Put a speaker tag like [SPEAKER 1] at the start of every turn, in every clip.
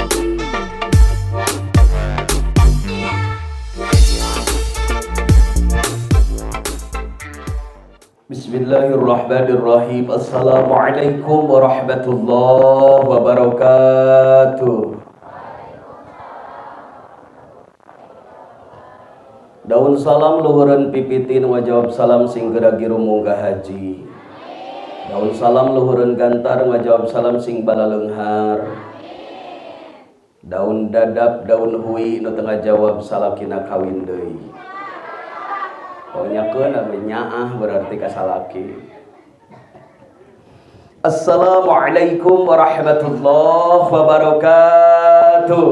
[SPEAKER 1] Bismillahirrahmanirrahim. Assalamualaikum warahmatullahi wabarakatuh. Daun salam luhureun pipitin ngajawab salam sing gera-giru munggah haji. Daun salam luhureun gantar ngajawab salam sing balaleunghar. Daun dadap daun hui nu teu ngajawab salakina kawin deui. Nyakeun anu nyaah berarti kasalaki. Assalamualaikum warahmatullahi wabarakatuh.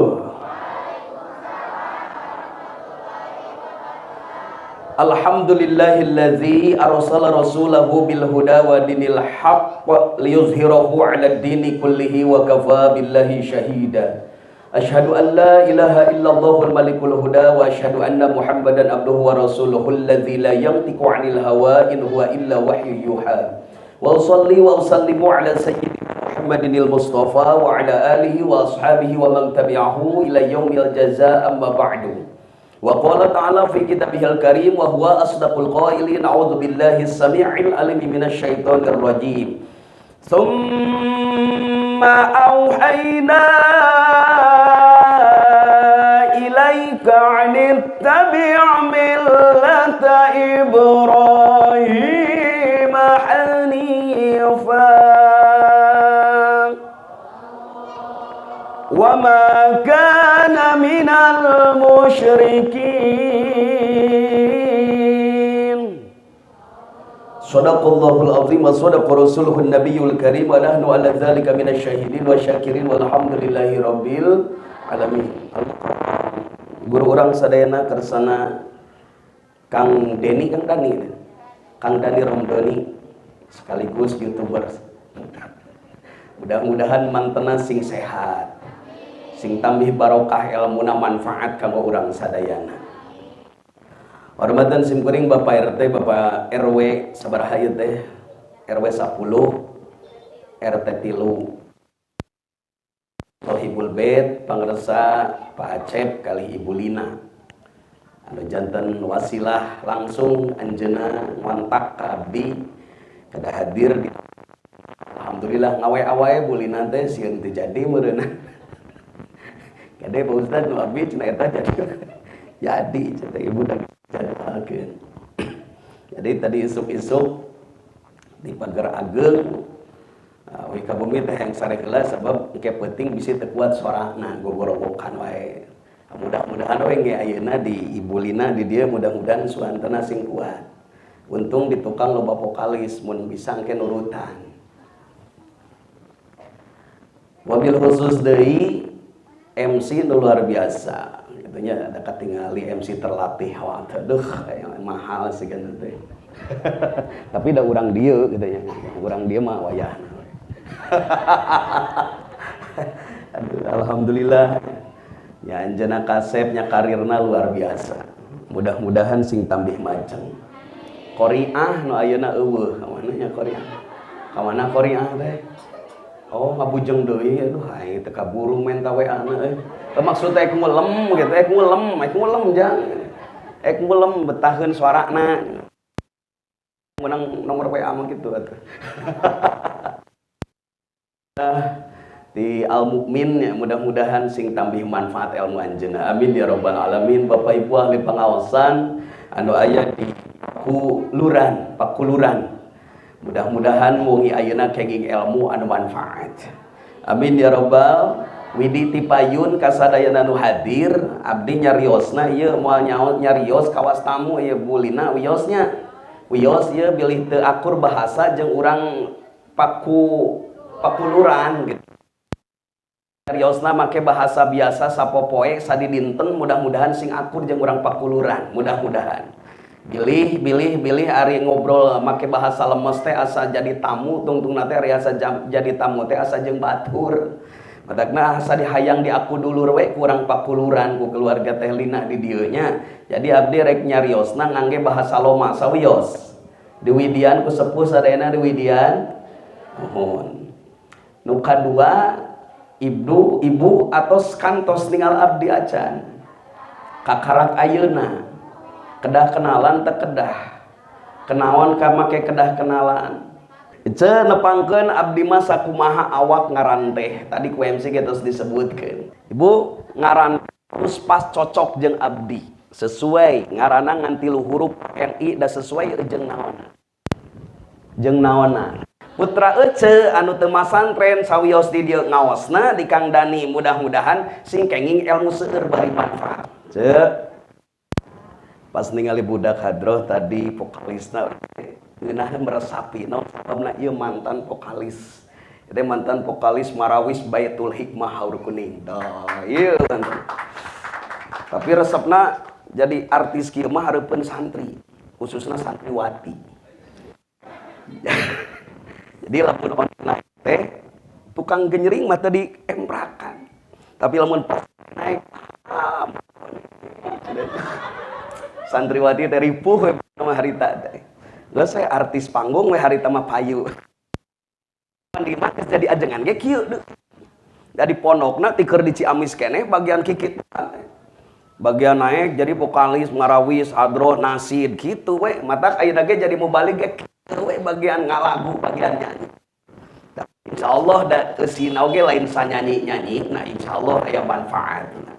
[SPEAKER 1] Alhamdulillahillazi arsala rasulahu bil huda wa dinil haqq liyuzhirahu 'alad dini kullihi wa kafa billahi syahida. Asyhadu an la ilaha illallahul malikul huda wa asyhadu anna muhammadan abduhu wa rasuluhul ladzi la yantiqu 'anil hawa in huwa illa wahyu yuha. Wa shalli wa usallimu ala sayyidina Muhammadinil Mustafa wa ala alihi wa ashabihi wa man tabi'ahu ila yaumil jazaa amma ba'du. Wa qala ta'ala fi kitabihil karim wa huwa asdaqul qailin a'udzu billahi as-sami'il alim minasyaitonir rajim. Tsumma auhayna ilaika 'anittabi' millata Ibrahim hanifa wa ma kana minal musyrikin. Shadaqallahul azim wa shadaqa rasuluhun nabiyyul karim wa nahnu ala dzalika minasyahidin wa syakirin walhamdulillahi rabbil alamin. Guru urang sadayana kersana Kang Deni Kang Dani Romdoni sekaligus YouTuber. Mudah-mudahan mantena sing sehat, sing tambih barokah ilmuna manfaat kanggo urang sadayana. Hormatan simkuring Bapak RT, Bapak RW sabaraha ieu teh? RW 10, RT 3. Sohibul Bait pangresa Pak Acep kali Ibu Lina. Anu janten wasilah langsung anjeunna ngontak ka abdi kada hadir di. Alhamdulillah ngawe-awae Bu Lina teh sieun teu jadi meureunna. Kade Pak Ustaz nu abdi cenah eta jadi cenah ibu da jadwalkeun. Jadi tadi isuk-isuk di pagar ageng we ka bumi teh yang sareheula sabab engke penting bisi teu kuat suarana gogorogokan wae. Mudah-mudahan we ge ayeuna di Ibu Lina di dieu mudah-mudahan suantana sing kuat. Untung di tukang loba vokalis mun bisa engke nurutan. Wabil khusus deui MC nu luar biasa. Katanya ada katingali MC terlatih waduh yang mahal sih kan teh. Tapi da urang dieu katanya. Urang dieu mah wayahna. Aduh, alhamdulillah. Ya anjeunna kasepnya karirna luar biasa. Mudah-mudahan sing tambih maceng. Qoriah nu ayeuna eueuh, ka mana nya Qoriah? Ka mana Qoriah teh? Oh, ngabujeng deui aduh ai teu kaburu men ka WA-na euy. Maksud teh ngulem gitu, ngulem jang. Ngulem betaheun suarana. Menang nomor WA mah kitu atuh. Di Al Mukmin ya, mudah-mudahan sing tambih manfaat ilmu anjeunna. Amin ya rabbal alamin. Bapak Ibu ahli pengawasan anu aya di Pakuluran. Mudah-mudahan mugi ayeuna kenging ilmu anu manfaat. Amin ya rabbal. Widi tipayun kasadayana nu hadir abdi nyariosna ieu moal nyarios kawas tamu ieu Bu Lina wiosnya. Wios ieu bilih teu akur bahasa jeung urang Pakuluran gitu. Nyariosna make bahasa biasa sapopoe sadi dinten mudah-mudahan sing akur jeung urang Pakuluran. Mudah-mudahan. Bilih ari ngobrol make bahasa lemes teh asa jadi tamu tungtungna teh ari asa jadi tamu teh asa jeung batur. Matakna asa dihayang di aku dulur we kurang Pakuluran ku keluarga teh Lina di dieu nya. Jadi abdi rek nyariosna ngangge bahasa Loma sawios. Di Widian ku sepuh sadayana di Widian. Nuhun. Nu kadua ibu atau kantos tinggal abdi acan kakarak ayeuna kedah kenalan teu kedah kenaon ka make kedah kenalan ce nepangkeun abdi mah sakumaha awak ngaran teh tadi ku MC geus disebutkeun ibu ngaran terus pas cocok jeung abdi sesuai ngaranna ngan 3 huruf NI da sesuai jeung naonna putra ece anu teu masantren sawios di dieu ngaosna di Kang Dani mudah-mudahan sing kenging ilmu seueur bari manfaat ceu pas ningali budak hadroh tadi vokalisna geunah meresapi naon sababna ieu mantan vokalis teh mantan vokalis Marawis Baitul Hikmah Haur Kuning dah ieu tapi resepna jadi artis kieu mah hareupeun santri khususna santriwati jadi lamun naik teh tukang genyering mah tadi emprakan tapi lamun pas naik santriwati teh ripuh we harita teh geus we artis panggung we harita mah payu di mah geus jadi ajengan ge kieu deui jadi pondokna ti keur di Ciamis keneh bagian kikit bagian naik jadi vokalis Marawis Adroh Nasid gitu we matak ayeuna ge jadi mubalik ge we bagian ngalagu bagian nyanyi insyaallah da kesina oge lain sanyanyi-nyanyi nah insyaallah aya manfaatna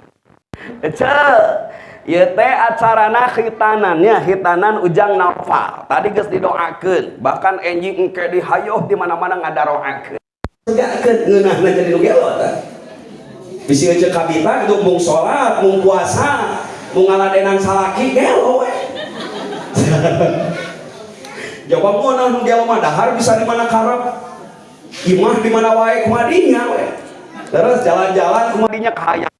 [SPEAKER 1] ieu teh acarana khitanannya khitanan Ujang Naufal tadi geus didoakeun bahkan enjing engke dihayoh di mana-mana ngadaroakeun segakeun ngeunahna jadi nu gelo tah bisi eueuh kabita untuk mung salat mung puasa mung ngaladenan salaki gelo we jawab moal nu gelo mah dahar bisa di mana karep imah di mana wae kumadinya we terus jalan-jalan kumadinya kahayang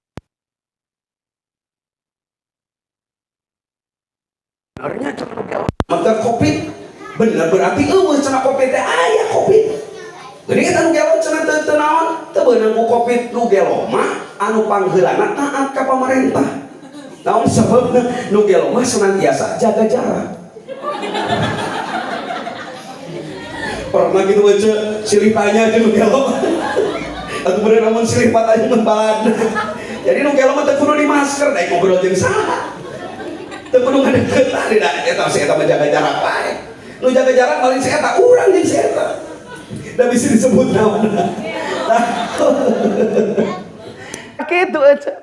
[SPEAKER 1] benernya cenah gelo maka covid bener berarti eueuh cenah covid teh aya covid jadi kita nu gelo cenah teu naon teu beunang ku covid nu gelo mah anu pangheulana taat ka pamarentah naon sababna nu gelo mah senantiasa jaga jarak pernah gitu aja silih tanya aja nu gelo atau bener namun silih patanya membalad jadi nu gelo mah teu kudu di masker da ngobrol jeung saha teu kudu ngadeukeut tadi da eta si eta menjaga jarak bae nu jaga jarak paling si eta urang jeung si eta da bisa disebut naonna kitu aja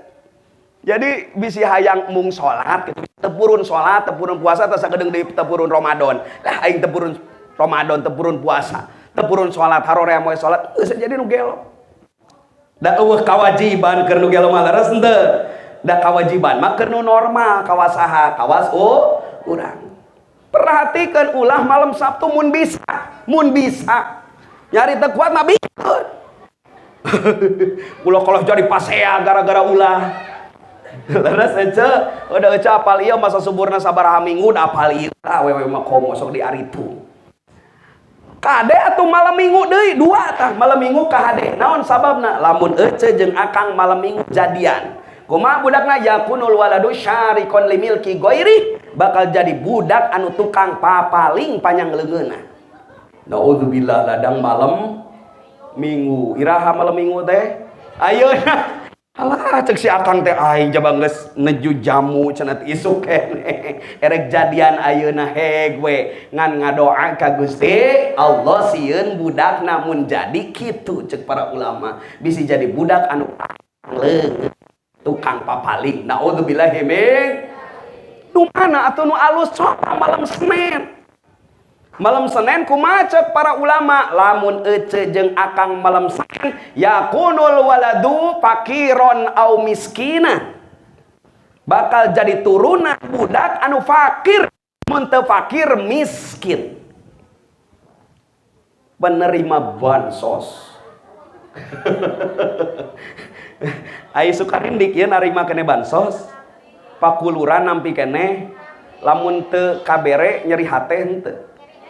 [SPEAKER 1] jadi bisi hayang mung salat kitu tepurun salat tepurun puasa teh sagedeung deui tepurun Ramadan lah aing tepurun Ramadan tepurun puasa tepurun salat harorea moe salat geus jadi nu gelo da eueuh kawajiban keur nu gelo mah leres henteu da kawajiban mah keur nu normal kawas saha kawas urang perhatikeun ulah malam Sabtu mun bisa nyari teu kuat mah bikeun ulah kalau jadi pasea gara-gara ulah leres aja udah aja apal ieu masa suburna sabaraha minggu da apal ieu awewe mah komo sok di aritu kade atuh malam minggu deui dua tah malam minggu ka hade naon sababna lamun ece jeung akang malam minggu jadian kumaha budakna yakunul waladu syarikon limilki ghairi bakal jadi budak anu tukang papaling panjang leungeunna naudzubillah ladang malam minggu iraha malam minggu teh ayeuna alah cek si akang teh aing coba geus neju jamu cenah isuk keneh erek jadian ayeuna heg we ngan ngadoa ka Gusti Allah sieun budak namun jadi kitu cek para ulama bisi jadi budak anu leungeun tukang papaling naudzubillah min nu mana atuh nu alus sok malam Senin kumaha cek para ulama lamun ece jeung akang malam Senin yakunul waladu fakiron au miskina bakal jadi turunan budak anu fakir mun teu fakir miskin penerima bansos ai sukarindik ya narima kene bansos pakuluran nampi kene lamun teu kabere nyeri hate henteu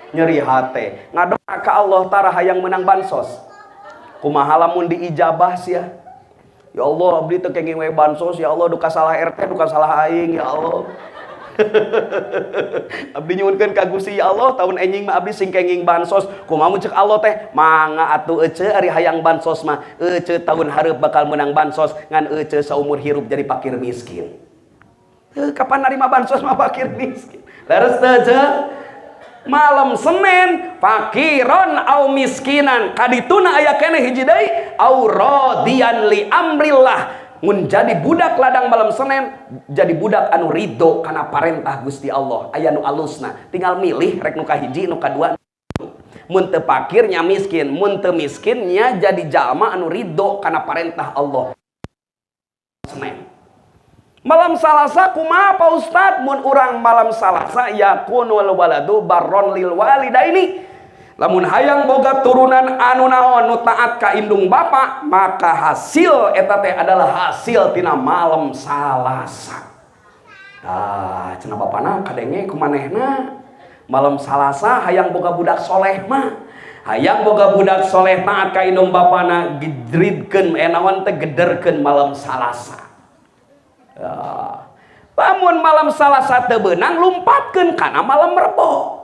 [SPEAKER 1] nyeri hate ngadoa ka Allah tara hayang menang bansos kumaha lamun diijabah sia ya Allah abdi teu kenging we bansos ya Allah duka salah RT duka salah aing ya Allah Abdi nyuwunkeun ka Gusti Allah tahun enjing mah abdi sing kenging bansos kumaha mun ceuk Allah teh mangga atuh ece ari hayang bansos mah ece tahun hareup bakal menang bansos ngan ece saumur hirup jadi fakir miskin. Kapan narima bansos mah fakir miskin. Leres teh malam Senin fakiron au miskinan kadituna aya keneh hiji deui au radiyan li amrillah mun jadi budak ladang malam Senin jadi budak anu ridho kana parentah Gusti Allah aya nu alusna tinggal milih rek nu kahiji nu kadua mun teu fakir nya miskin mun teu miskin nya jadi jalma anu ridho kana parentah Allah. Senin malam Salasa kumaha Pak Ustad mun urang malam Salasa yakunul waladu barron lil walidaini lamun hayang boga turunan anu naon nu taat ka indung bapa maka hasil eta teh adalah hasil tina malam Salasa. Cenah bapana kadenge kumanehna malam Salasa hayang boga budak soleh mah hayang boga budak soleh taat ka indung bapana gidridkeun naon teh gederkeun malam Salasa. Lamun malam Salasa teu beunang lumpatkeun kana malam Rebo.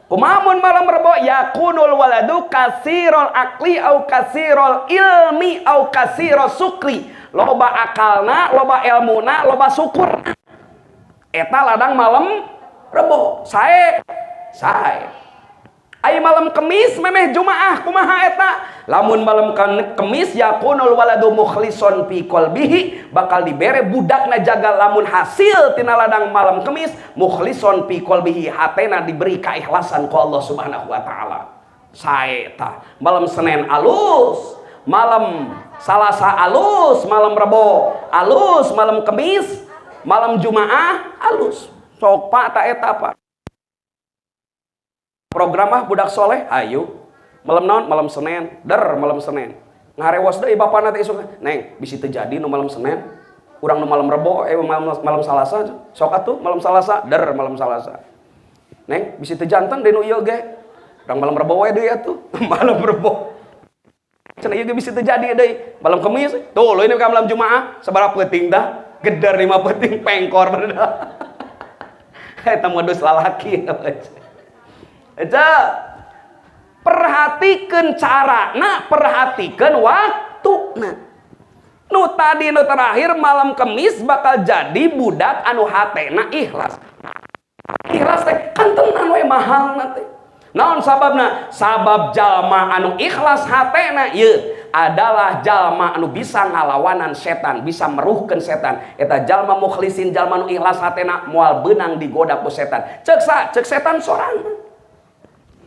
[SPEAKER 1] Kumaha mun malam Rebo yakunul waladu kasirul akli au kasirul ilmi au kasirul sukri loba akalna loba ilmuna loba syukur eta ladang malam Rebo sae ai malam Kemis memeh Jumaah kumaha eta lamun malam Kemis yakunul waladu mukhlison fi qalbihi bakal dibere budakna jaga lamun hasil tina ladang malam Kemis mukhlison fi qalbihi hatena diberi keikhlasan ku Allah Subhanahu wa taala sae eta malam Senin alus malam Salasa alus malam Rebo alus malam Kemis malam Jumaah alus sok Pak ta eta Pak program mah budak soleh ayo malam naon malam Senin malam Senin ngarewas deui bapana teh isuk neng bisi teu jadi nu malam Senin urang nu malam Rebo malam Salasa sok atuh malam Salasa malam Salasa neng bisi teu janten deui nu ieu ge urang malam Rebo we deui atuh malam Rebo cenah ieu ge bisi teu jadi deui malam Kemis tuh leuwih ka malam Jumaah sabaraha peuting dah geder 5 peuting pengkor bener eta modus lalaki perhatikeun carana perhatikeun waktuna nu tadi nu terakhir malam Kemis bakal jadi budak anu hatena ikhlas teh kan tenan we mahalna teh naon sababna sabab jalma anu ikhlas hatena ieu adalah jalma anu bisa ngalawanan setan bisa meruhkeun setan eta jalma mukhlisin jalma anu ikhlas hatena moal beunang digoda ku setan cek setan sorangan.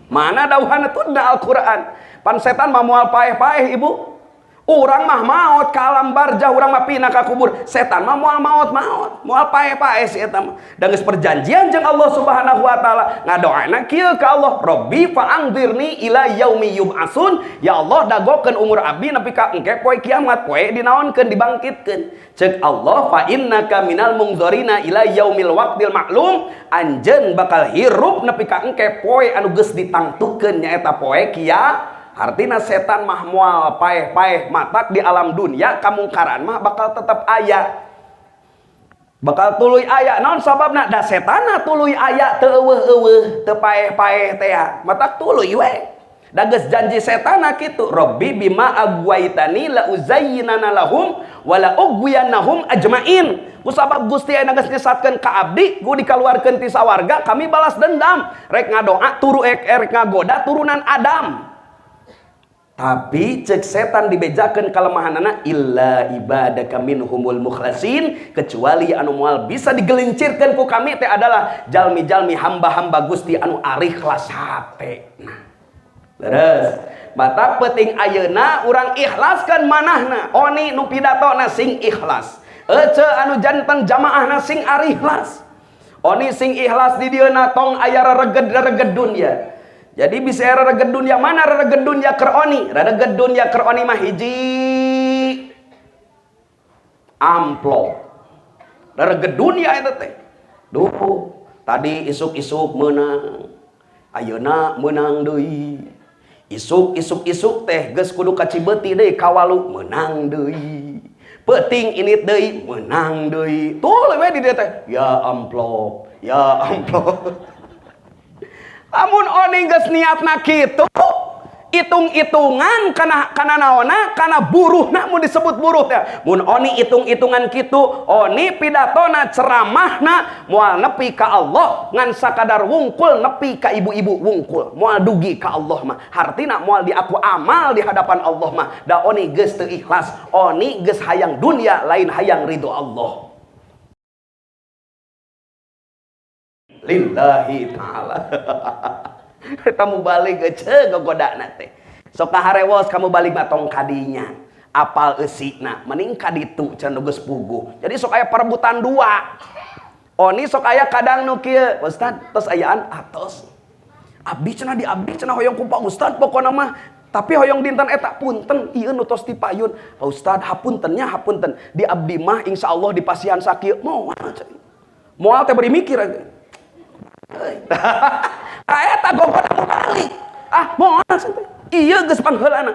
[SPEAKER 1] Mana dauhan itu da Al-Quran pan setan mah moal paeh-paeh ibu urang mah maot ka alam barjah urang mah pindah ka kubur setan mah moal moal paeh-paeh si eta mah da geus perjanjian jeung Allah Subhanahu wa taala ngadoana kieu ka Allah Rabbi fa'angdirni ila yaumi yub'atsun ya Allah dagokeun umur abdi nepi ka engke poe kiamat poe dinaonkeun dibangkitkeun cek Allah fa innaka minal mungdzarina ila yaumil waqtil ma'lum anjeun bakal hirup nepi ka engke poe anu geus ditangtukeun nyaeta poe kiamat. Artinya setan mah moal paeh-paeh matak di alam dunia kamungkaran mah bakal tetap aya bakal tuluy aya naon sababna da setana tuluy aya teu eueuh teu paeh-paeh teh matak tuluy we da geus janji setana kitu Rabbi bima agwaitani la uzayyinana lahum wa la ugwiyannahum ajmain kusabab Gusti aya geus nyesatkeun ka abdi ku dikaluarkeun ti sawarga kami balas dendam rek ngadoa turu rek ngagoda turunan Adam. Tapi cek setan dibejakeun kalemahanana illa ibadaka minhumul mukhlasin kecuali anu moal bisa digelincirkeun ku kami teh adalah jalmi-jalmi hamba-hamba Gusti anu ari ikhlas hatena. Leres batak peuting ayeuna urang ikhlaskeun manahna oni nu pidatona sing ikhlas ece anu janten jamaahna sing ari ikhlas oni sing ikhlas di dieuna tong aya rereged dunya. Jadi bisa rereged dunia mana rereged dunia keroni rereged dunia keroni mah hiji amplop rereged dunia itu teh duh tadi isuk-isuk menang ayeuna menang deui isuk teh geus kudu ka Cibeuti deui kawalu menang deui Peting ini deui menang deui. Tuh we di dieu teh. Ya amplop, ya amplop. Lamun oni geus niatna kitu, hitung-hitungan kana naonna, kana buruhna mun disebut buruh teh. Mun oni hitung-hitungan kitu, oni pidatona ceramahna moal nepi ka Allah ngan sakadar wungkul nepi ka ibu-ibu wungkul. Moal dugi ka Allah mah. Hartina moal diaku amal di hadapan Allah mah. Da oni geus teu ikhlas, oni geus hayang dunia lain hayang ridho Allah. Lillahi ta'ala. Kamu balik ke gogodana teh. Sok kaharewos kamu balik matong kadinya. Apal eusina, mending kaditu can geus puguh. Jadi sok aya perebutan dua. Oni sok aya kadang nu kieu, Ustaz, tos ayaan atos. Abdi cenah di abdi cenah hoyong ku Pak Ustaz pokona mah. Tapi hoyong dinten eta punten ieu nu tos dipayun. Pak Ustaz hapuntennya hapunten. Di abdi mah insyaallah di pasihan sakieu moal. Moal teh beri mikir aja. Eta gogoda mau balik. Moal santai. Iya geus pangheulana.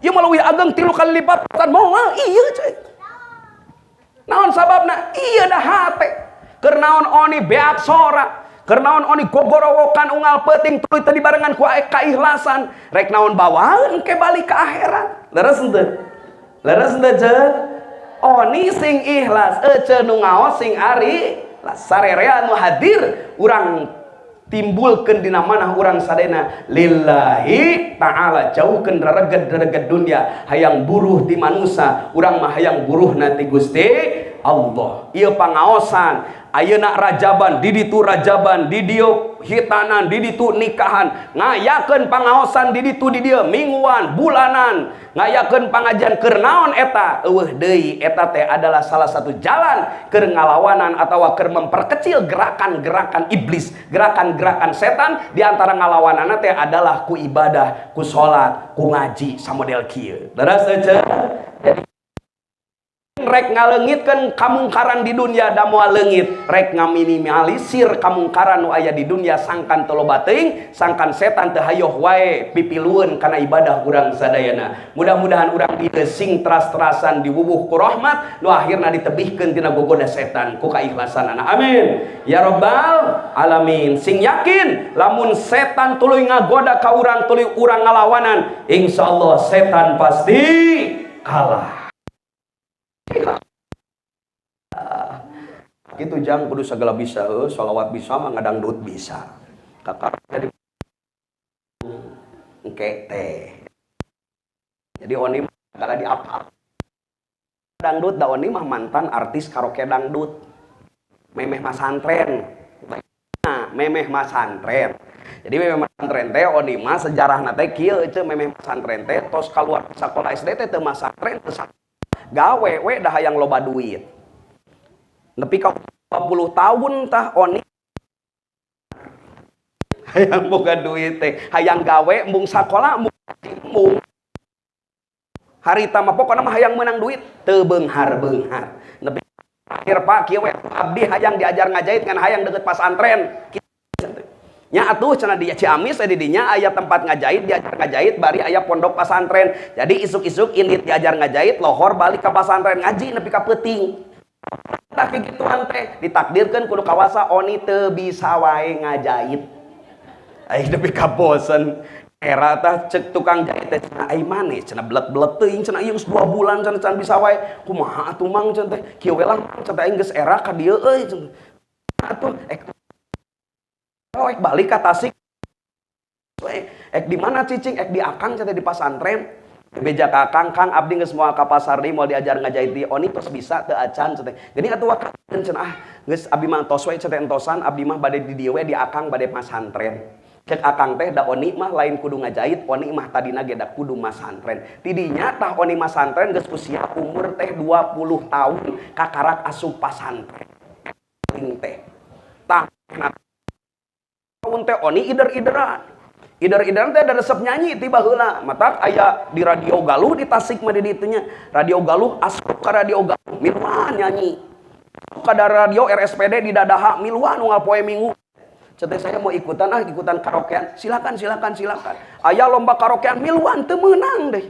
[SPEAKER 1] Ieu melalui ageng 3 kali lipat moal. Iya coy. Naon sababna? Iya dah hate. Keur naon oni beak sora. Keur naon oni gogorowokan unggal peuting tuluy teu dibarengan ku kaikhlasan. Rek naon bawaeun ke balik ka akhirat. Leres henteu? Leres henteu ceuk? Oni sing ikhlas, ece nu ngaos sing ari. Sarerea nu hadir urang timbulkeun dina manah urang sadena lillahi ta'ala jauhkeun rereged dunia hayang buruh di manusia urang mah hayang buruhna ti Gusti Allah. Ieu pangaosan ayeuna rajaban di ditu rajaban di dieu hitanan di ditu nikahan ngayakeun pangaosan di ditu di dieu mingguan bulanan ngayakeun pangajian keur naon eta eueuh deui eta teh adalah salah satu jalan keur ngalawanan atawa keur memperkecil gerakan-gerakan iblis gerakan-gerakan setan di antara ngalawanana teh adalah ku ibadah ku salat ku ngaji samodel kieu. Leres teu? Jadi rek ngaleungitkeun kamungkaran di dunia da moal leungit rek ngaminimalisir kamungkaran nu aya di dunia sangkan teu loba teuing sangkan setan teu hayoh wae pipilueun kana ibadah urang sadayana. Mudah-mudahan urang dieu sing teras-terasan diwuwuh ku rahmat nu akhirna ditebihkeun tina gogoda setan ku kaikhlasanana. Amin ya rabbal alamin. Sing yakin lamun setan tuluy ngagoda ka urang tuluy urang ngalawanan insyaallah setan pasti kalah. Gitu jang kudu segala bisa sholawat bisa mah ngadangdut bisa kakak jadi teh jadi oni kalau di apa dangdut da oni mah mantan artis karaoke dangdut memeh masantren memeh masantren jadi memeh masantren teh oni mah sejarahna teh kieu teh memeh masantren teh tos kaluar sakola SD teh teu masantren teu gawe we dah hayang loba duit nepi ka 20 tahun tah oni hayang boga duit teh hayang gawe embung sakola embung harita mah pokona mah hayang menang duit teu beunghar-beunghar nepi akhir Pak kieu we abdi hayang diajar ngajait ngan hayang deukeut pasantren nya atuh cenah di Ciamis di dinya aya tempat ngajait diajar ngajait bari aya pondok pasantren jadi isuk-isuk indit diajar ngajait lohor balik ka pasantren ngaji nepi ka peuting tah kigituan teh ditakdirkeun kudu kawasa oni teu bisa wae ngajait ai nepi ka bosen era tah cek tukang jahit teh cenah ai maneh cenah blek-blek teuing cenah ieu geus 2 bulan cenah can bisa wae kumaha atuh mang cenah teh kieu we lah cenah aing geus era ka dieu euy cenah atuh ek balik ke Tasik ek di mana cicing ek di akang cenah di pasantren beja ka akang kang abdi geus moal ka pasar deui moal diajar ngajait di oni tos bisa teu acan cenah geuning atuh wakakeun cenah geus abdi mah tos we cenah entosan abdi mah bade di dieu we di akang bade pasantren cek akang teh da oni mah lain kudu ngajait oni mah tadina ge da kudu masantren tidinya tah oni masantren geus usia umur teh 20 tahun kakarak asup pasantren teh tah teh oni ider-ideran teh ada resep nyanyi tiba heula matak aya di radio Galuh di Tasik mah di ditu nya radio Galuh asup ka radio Galuh miluan nyanyi kada radio RSPD di dadaha miluan unggal poe Minggu cenah saya mau ikutan karaokean silakan aya lomba karaokean miluan teu meunang deh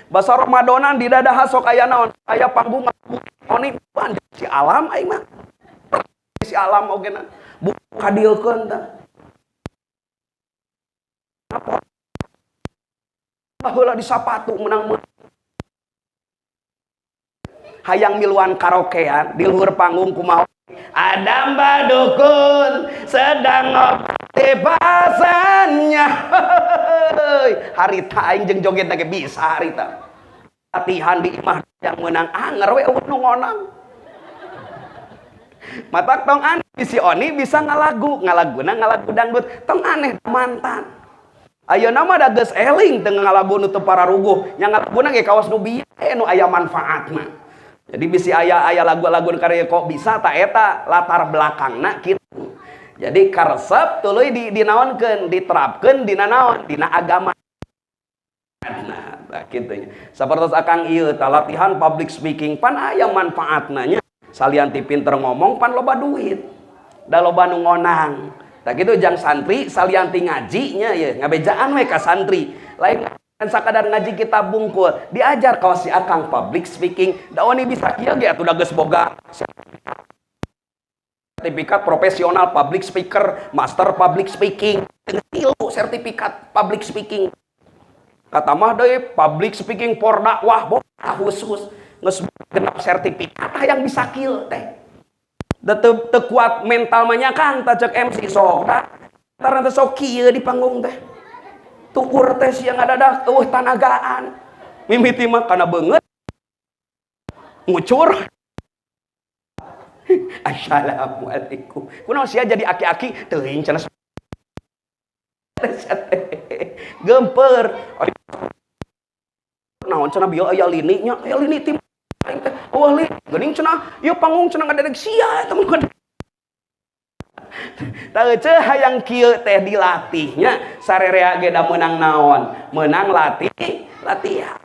[SPEAKER 1] Basa Ramadanan di dadaha sok aya naon? Aya panggung oni pan si alam aing mah. Si alam oge na. Buka dieukeun tah. Apa? Baheula di sapatu menang hayang miluan karaokean di luhur panggung kumaha? Ada Mbak Dukun sedang ngobati pasannya. Harita aing jeung joget lagi bisa harita. Latihan di imah yang menang anger we nu ngonang. Matak tong aneh si Oni bisa ngalagu dangdut tong aneh mantan. Ayeuna mah da geus eling teu ngalagu nu teu pararuguh, nya ngalaguna ge kaos nu bieu nu aya manfaatna. Jadi bisi aya lagu-lagu karya kok bisa tak eta latar belakangna kitu. Jadi karesep tuluy dinaonkeun, diterapkeun dina naon? Dina agama. Nah, kitu nya. Sapertos akang ieu tah latihan public speaking pan aya manfaatna nya. Salianti pinter ngomong pan loba duit. Da loba nu ngonang. Tah kitu jang santri salianti ngaji nya ye, ngabejaan we ka santri. Lain kan sakadar ngaji kita bungkul diajar kawas si akang public speaking da oni bisa kieu ge atuh da geus boga sertifikat profesional public speaker, master public speaking, tilu sertifikat public speaking. Kata mah deui public speaking for dakwah boga khusus geus genep sertifikat yang bisa kieu teh. Da teu kuat mental mah nya Kang tah ceuk MC sok da tarana sok kieu di panggung teh. Tukur teh yang ada tanagaan mimiti mah kana beungeut ngucur. Assalamualaikum kunaon sia jadi aki-aki teuing cenah gemper naon cenah bieu aya lini nya aya lini tim oh li geuning cenah ieu panggung cenah ngadedeg sia eta mah teu hayang kieu teh dilatihnya sarerea ge da meunang naon meunang latihan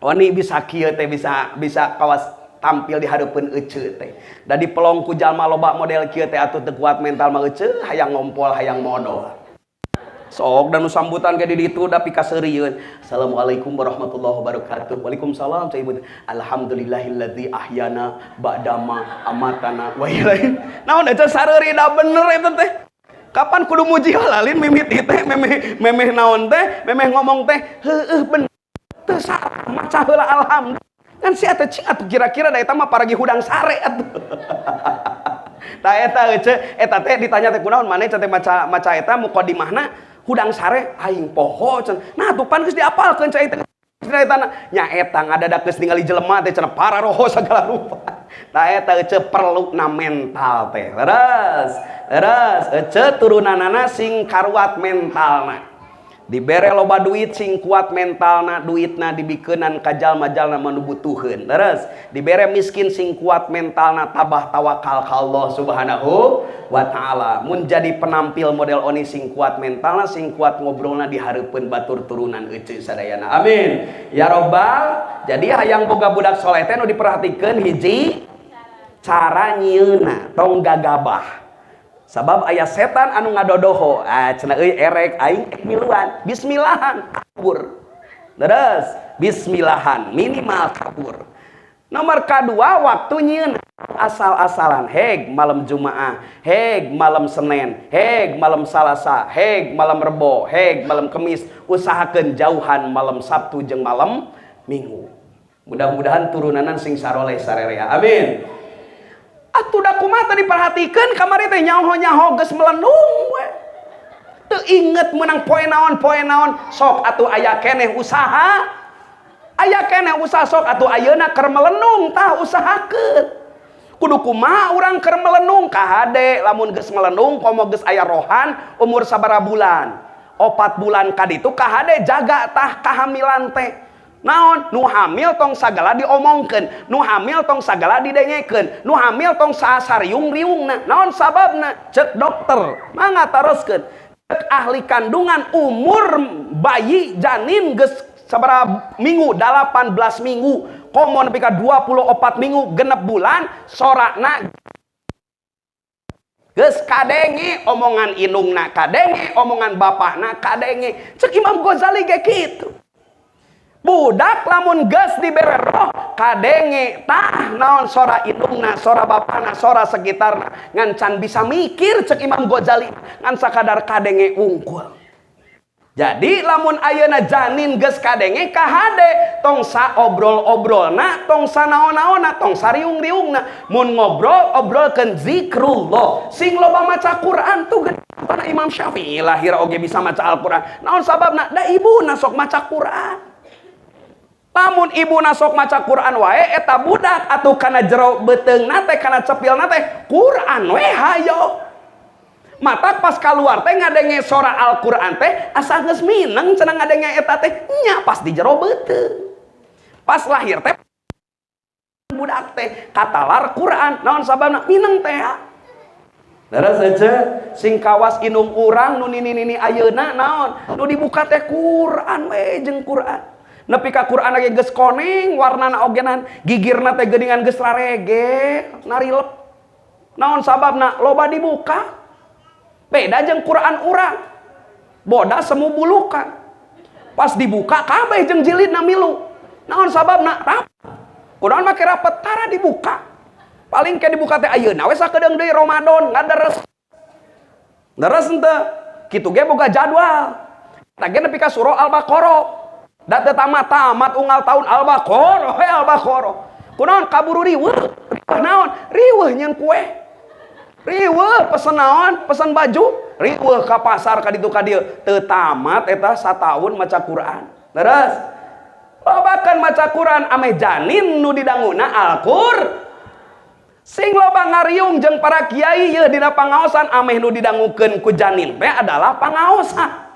[SPEAKER 1] oni bisa kieu teh bisa kawas tampil di hareupeun euceu teh da dipelong ku jalma loba model kieu teh atuh teu kuat mental mah euceu hayang ngompol hayang modal sok dan sambutan ke di ditu da pikaseurieun assalamualaikum warahmatullahi wabarakatuh. Waalaikumsalam cai ibu alhamdulillahilladzi ahyana ba'dama amatana wa ilaih naon eta sareuri da bener eta teh kapan kudu muji halalin mimiti teh memeh naon teh memeh ngomong teh heueuh bener teu salah maca heula alhamdulillah kan si eta cing atuh kira-kira da eta mah paragi hudang sare atuh. Tah eta euceu eta teh ditanya teh kunaon maneh teh maca eta muqaddimahna hudang sare aing poho cenah. Nah tupan geus diapalkeun cai teh. Ceritana nya eta ngadadak geus ningali jelema teh cenah pararoho sagala rupa. Tah eta euceu perluna mental teh. Leres euceu turunanana sing karuat mentalna. Dibere loba duit sing kuat mentalna duitna dibikeunan ka jalma-jalma nu butuheun. Leres dibere miskin sing kuat mentalna tabah tawakal ka Allah Subhanahu wa taala. Mun jadi penampil model oni sing kuat mentalna sing kuat ngobrolna di hareupeun batur turunan euceu sadayana. Amin ya robbal. Jadi hayang boga budak soleh teh nu diperhatikeun hiji cara nyieuna tong gagabah. Sabab aya setan anu ngadodoho cenah euy erek aing miluan bismillahan kabur. Leres bismillahan minimal kabur. Nomor kadua waktu nyieun asal-asalan heg malam Jumaah, heg malam Senin, heg malam Salasa, heg malam Rebo, heg malam Kemis, usahakeun jauhan malam Sabtu jeung malam Minggu. Mudah-mudahan turunanan sing saroleh sarerea. Amin. Atuh da kumaha tadi perhatikeun kamari teh nyaho-nyaho geus melenung we. Teu inget menang poe naon sok atuh aya keneh usaha. Aya keneh usaha sok atuh ayeuna keur melenung tah usahakeun. Kudu kumaha urang keur melenung ka hade lamun geus melenung komo geus aya rohan umur sabaraha bulan. 4 bulan kaditu ka hade jaga tah kehamilan teh. Naon nu hamil tong sagala diomongkeun, nu hamil tong sagala didengekeun, nu hamil tong sasariung-riungna. Naon sababna? Cek dokter mangga taroskeun. Cek ahli kandungan umur bayi janin geus sabaraha minggu 18 minggu komo nepi ka 24 minggu genep bulan sorakna geus kadenge omongan indungna kadenge omongan bapakna kadenge. Cek Imam Ghazali ge kitu. Budak lamun geus dibere roh kadenge tah naon sora indungna, sora bapana, sora sekitarna ngan can bisa mikir cek Imam Ghazali ngan sakadar kadenge ungkul. Jadi lamun ayeuna janin geus kadenge ka hade tong saobrol-obrolna, tong sanaon-naonna, tong sariung-riungna. Mun ngobrol obrolkeun zikrullah. Sing loba maca Quran tuh kana Imam Syafi'i lahir oge bisa maca Al-Qur'an. Naon sababna? Da ibuna sok maca Quran. Lamun ibuna sok maca Quran wae eta budak atuh kana jero beuteungna teh kana cepilna teh Quran we hayo. Mata pas keluar teh ngadenge sora Al-Qur'an teh asa geus mineng cenah ngadenge eta teh nya pas di jero beuteung. Pas lahir teh budak teh katalar Quran naon sababna mineng teh. Daras saja sing kawas indung urang nu nini ayeuna naon nu dibuka teh Quran we jeung Quran. Nepi ka Quran lagi geus koneng warnana ogenan gigirna teh geuningan geus larege narilep. Naon sababna loba dibuka. Beda jeung Quran urang. Boda semu bulukan. Pas dibuka kabeh jeung jilidna milu. Naon sababna? Rapat. Kunaon make rapet tara dibuka. Paling ke dibuka teh ayeuna we sakedeung deui Ramadan ngaderes. Deres henteu. Kitu ge boga jadwal. Eta ge nepi ka surah Al-Baqarah. Da teu tamat unggal tahun Al-Baqarah we Al-Baqarah. Kunaon kaburu riweuh. Naon? Riweuh nyeun kue. Riweuh pesen naon? Pesen baju. Riweuh ka pasar ka ditu ka dieu. Teu tamat eta sataun maca Quran. Leres. Lobakeun maca Quran ame janin nu didanguna Al-Qur'an. Sing loba ngariung jeung para kiai ye dina pangaosan ameh nu didangukeun ku janin teh adalah pangaosan.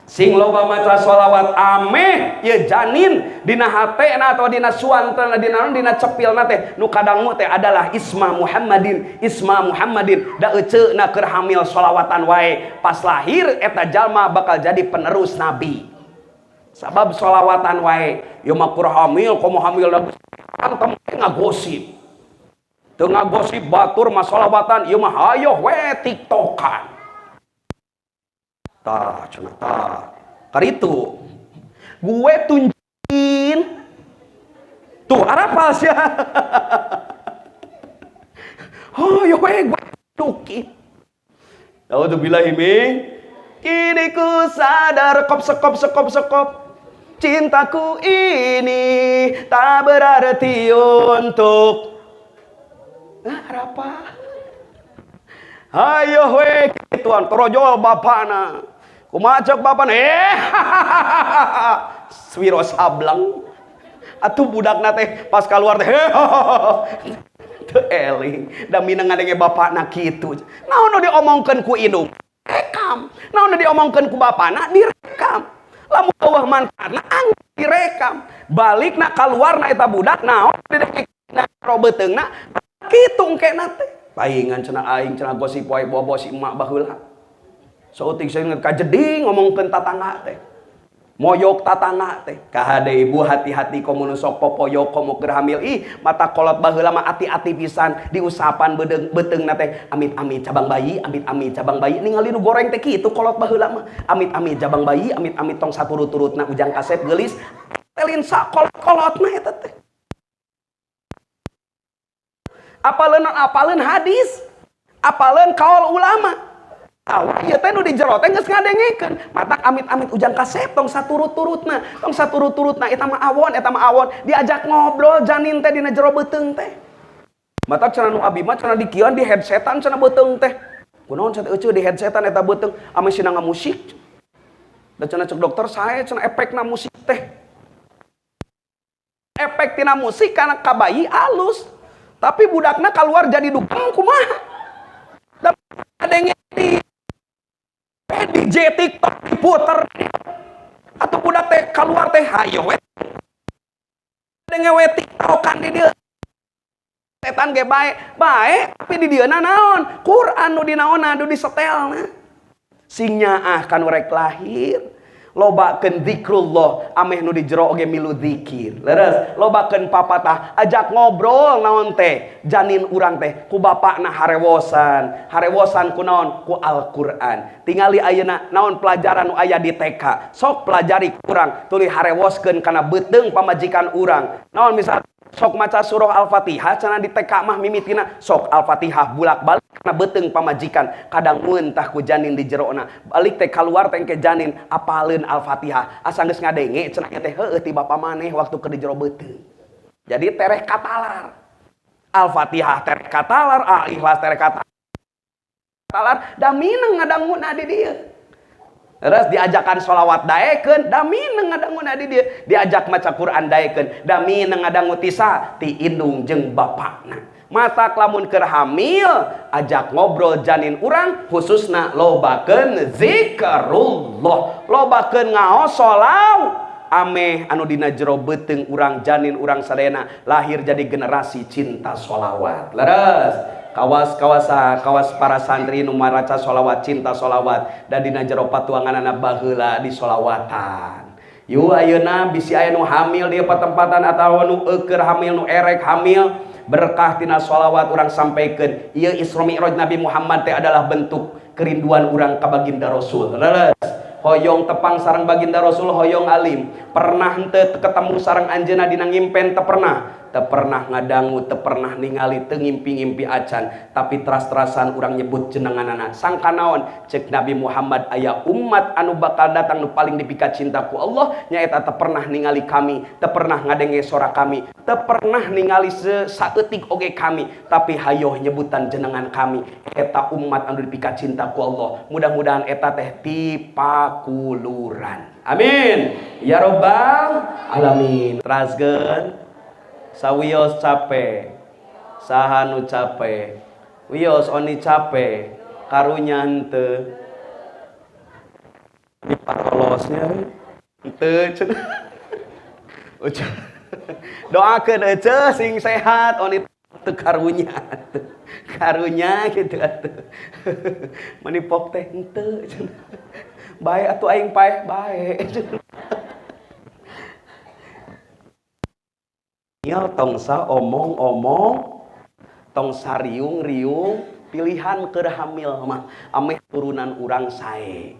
[SPEAKER 1] Sing loba maca sholawat ameh ye janin dina hatena atau dina suantana dina cepilna teh nu kadangu teh adalah isma Muhammadin da eceuna keur hamil sholawatan wae pas lahir eta jalma bakal jadi penerus nabi sabab sholawatan wae yo mah keur hamil komo hamil antem ngagosip teu ngagosip batur mah sholawatan ieu mah hayo we tiktokan. Tah cenah tah karitu gue tunjukin tuh arapal sia. Oh yo we gue tunjukin. A'udzubillahi min kini ku sadar sekop cintaku ini tak berarti untuk arapa. Ayo we kituan torojol bapana. Kumaha cek bapana? Swiro sablang. Atuh budakna teh pas keluar teh teu eling. Da mineng ngadenge bapana kitu. Naon nu diomongkeun ku indung? Rekam. Naon nu diomongkeun ku bapana? Direkam. Lamun eueuh manfaatna anggur direkam. Balikna kaluarna eta budak naon didekna ro beuteungna kitu engkena teh. Paingan cenah aing cenah gosip wae bobo si emak baheula. Sauting saya kajeding ngomongkeun tatangga teh. Moyok tatangga teh. Kahade ibu hati-hati komo nu sok popoyok komo keur hamil. Ih, mata kolot baheula mah ati-ati pisan diusapan beuteungna teh. Amit-amit cabang bayi, amit-amit cabang bayi. Ningali nu goreng teh kitu kolot baheula mah. Amit-amit cabang bayi, amit-amit tong saturut-turutna ujang kaset geulis. Telin sakolot-kolotna eta teh. Apaleun hadis, apaleun kaul ulama. Awak ieu teh nu di jero teh geus ngadengekeun. Matak amit-amit ujang kasep tong saturut-turutna, eta mah awon, diajak ngobrol janin teh dina jero beuteung teh. Matak cenah nu abi mah cenah dikieuan di headsetan cenah beuteung teh. Kunaon cenah euceuh di headsetan eta beuteung ame sina ngamusik. Da cenah cek dokter sae cenah efekna musik teh. Efek tina musik kana ka bayi alus. Tapi budakna keluar jadi dukung kumaha? Da adenge di DJ TikTok diputer. Atau budak teh keluar teh hayo we. Adenge we TikTokan di dieu. Setan ge bae, tapi di dieuna naon? Quran nu dinaonna nu disetelna. Sing nyaah kan rek lahir. Lobakeun zikrullah ameh nu di jero oge milu zikir. Leres lobakeun papatah ajak ngobrol naon teh janin urang teh ku bapakna harewosan ku naon ku Al-Qur'an. Tingali ayeuna naon pelajaran nu aya di TK sok pelajari kurang tuluy harewoskeun kana beuteung pamajikan urang. Naon misal sok maca surah Al-Fatihah cenah di TK mah mimitina sok Al-Fatihah bulak-balik karena beuteung pamajikan kadang muntah ku janin di jerona balik teh keluar teh ke janin apaleun Al-Fatihah asa geus ngadenge cenah teh heueuh ti bapa maneh waktu ke di jero beuteung. Jadi tereh katalar Al-Fatihah tereh katalar Al-Ikhlas tereh katalar da mineng ngadanguna di dieu. Terus diajakan sholawat daekeun da mineng ngadanguna di dieu. Diajak maca Quran daekeun da mineng ngadangu tisa ti indung jeung bapakna. Mata lamun keur hamil ajak ngobrol janin urang khususna lobakeun zikrullah lobakeun ngaos sholawat ameh anu dina jero beuteung urang janin urang sadayana lahir jadi generasi cinta sholawat. Leres kawas para santri nu maraca sholawat cinta sholawat dan dina jero patuanganna baheula di sholawatan. Yu ayeuna bisi aya nu hamil di patempatan atawa nu keur hamil nu erek hamil berkah tina sholawat urang sampaikan ieu Isra Mi'raj Nabi Muhammad teh adalah bentuk kerinduan urang ka baginda Rasul. Leres hoyong tepang sareng baginda Rasul hoyong alim pernah henteu ketemu sareng anjeunna dina ngimpen teu pernah ngadangu teu pernah ningali teu ngimpi-ngimpi acan tapi teras-terasan urang nyebut jenenganana sangka naon cek Nabi Muhammad aya umat anu bakal datang nu paling dipikat cinta ku Allah nyaeta teu pernah ningali kami teu pernah ngadenge sora kami teu pernah ningali saeutik oge kami tapi hayo nyebutan jenengan kami eta umat anu dipikat cinta ku Allah mudah-mudahan eta teh tipakuluran amin ya rabbal alamin. Teraskeun sawios capek saha nu capek wios oni capek karunya henteu diparolosnya henteu cenah doakeun ece sing sehat oni teu karunya gitu atuh manipok teh henteu cenah bae atuh aing paeh bae tong sa omong-omong tong sariung-riung pilihan keur hamil mah ameh turunan urang sae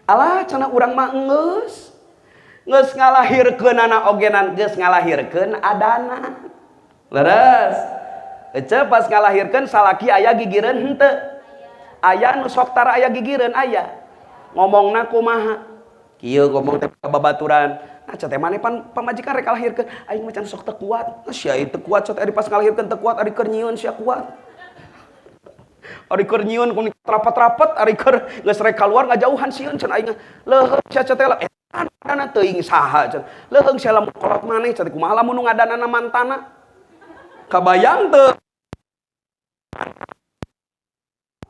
[SPEAKER 1] alah cenah urang mah geus ngalahirkeun anak ogenan geus ngalahirkeun adana. Leres ece pas ngalahirkeun salaki aya gigireun henteu aya nu sok tara aya gigireun aya ngomongna kumaha kieu ngomong teh babaturan aca teh maneh pamajikan rek kalahirkeun aing mah can sok teu kuat sia teu kuat sok ari pas kalahirkeun teu kuat ari keur nyieun sia kuat ari keur nyieun kun rapat-rapat ari keur geus rek kaluar ngajauhan sieun can aing leuheung sia teh adana teuing saha can leuheung sia lamun kolot maneh can kumaha lamun nu ngadanana mantana kabayang teu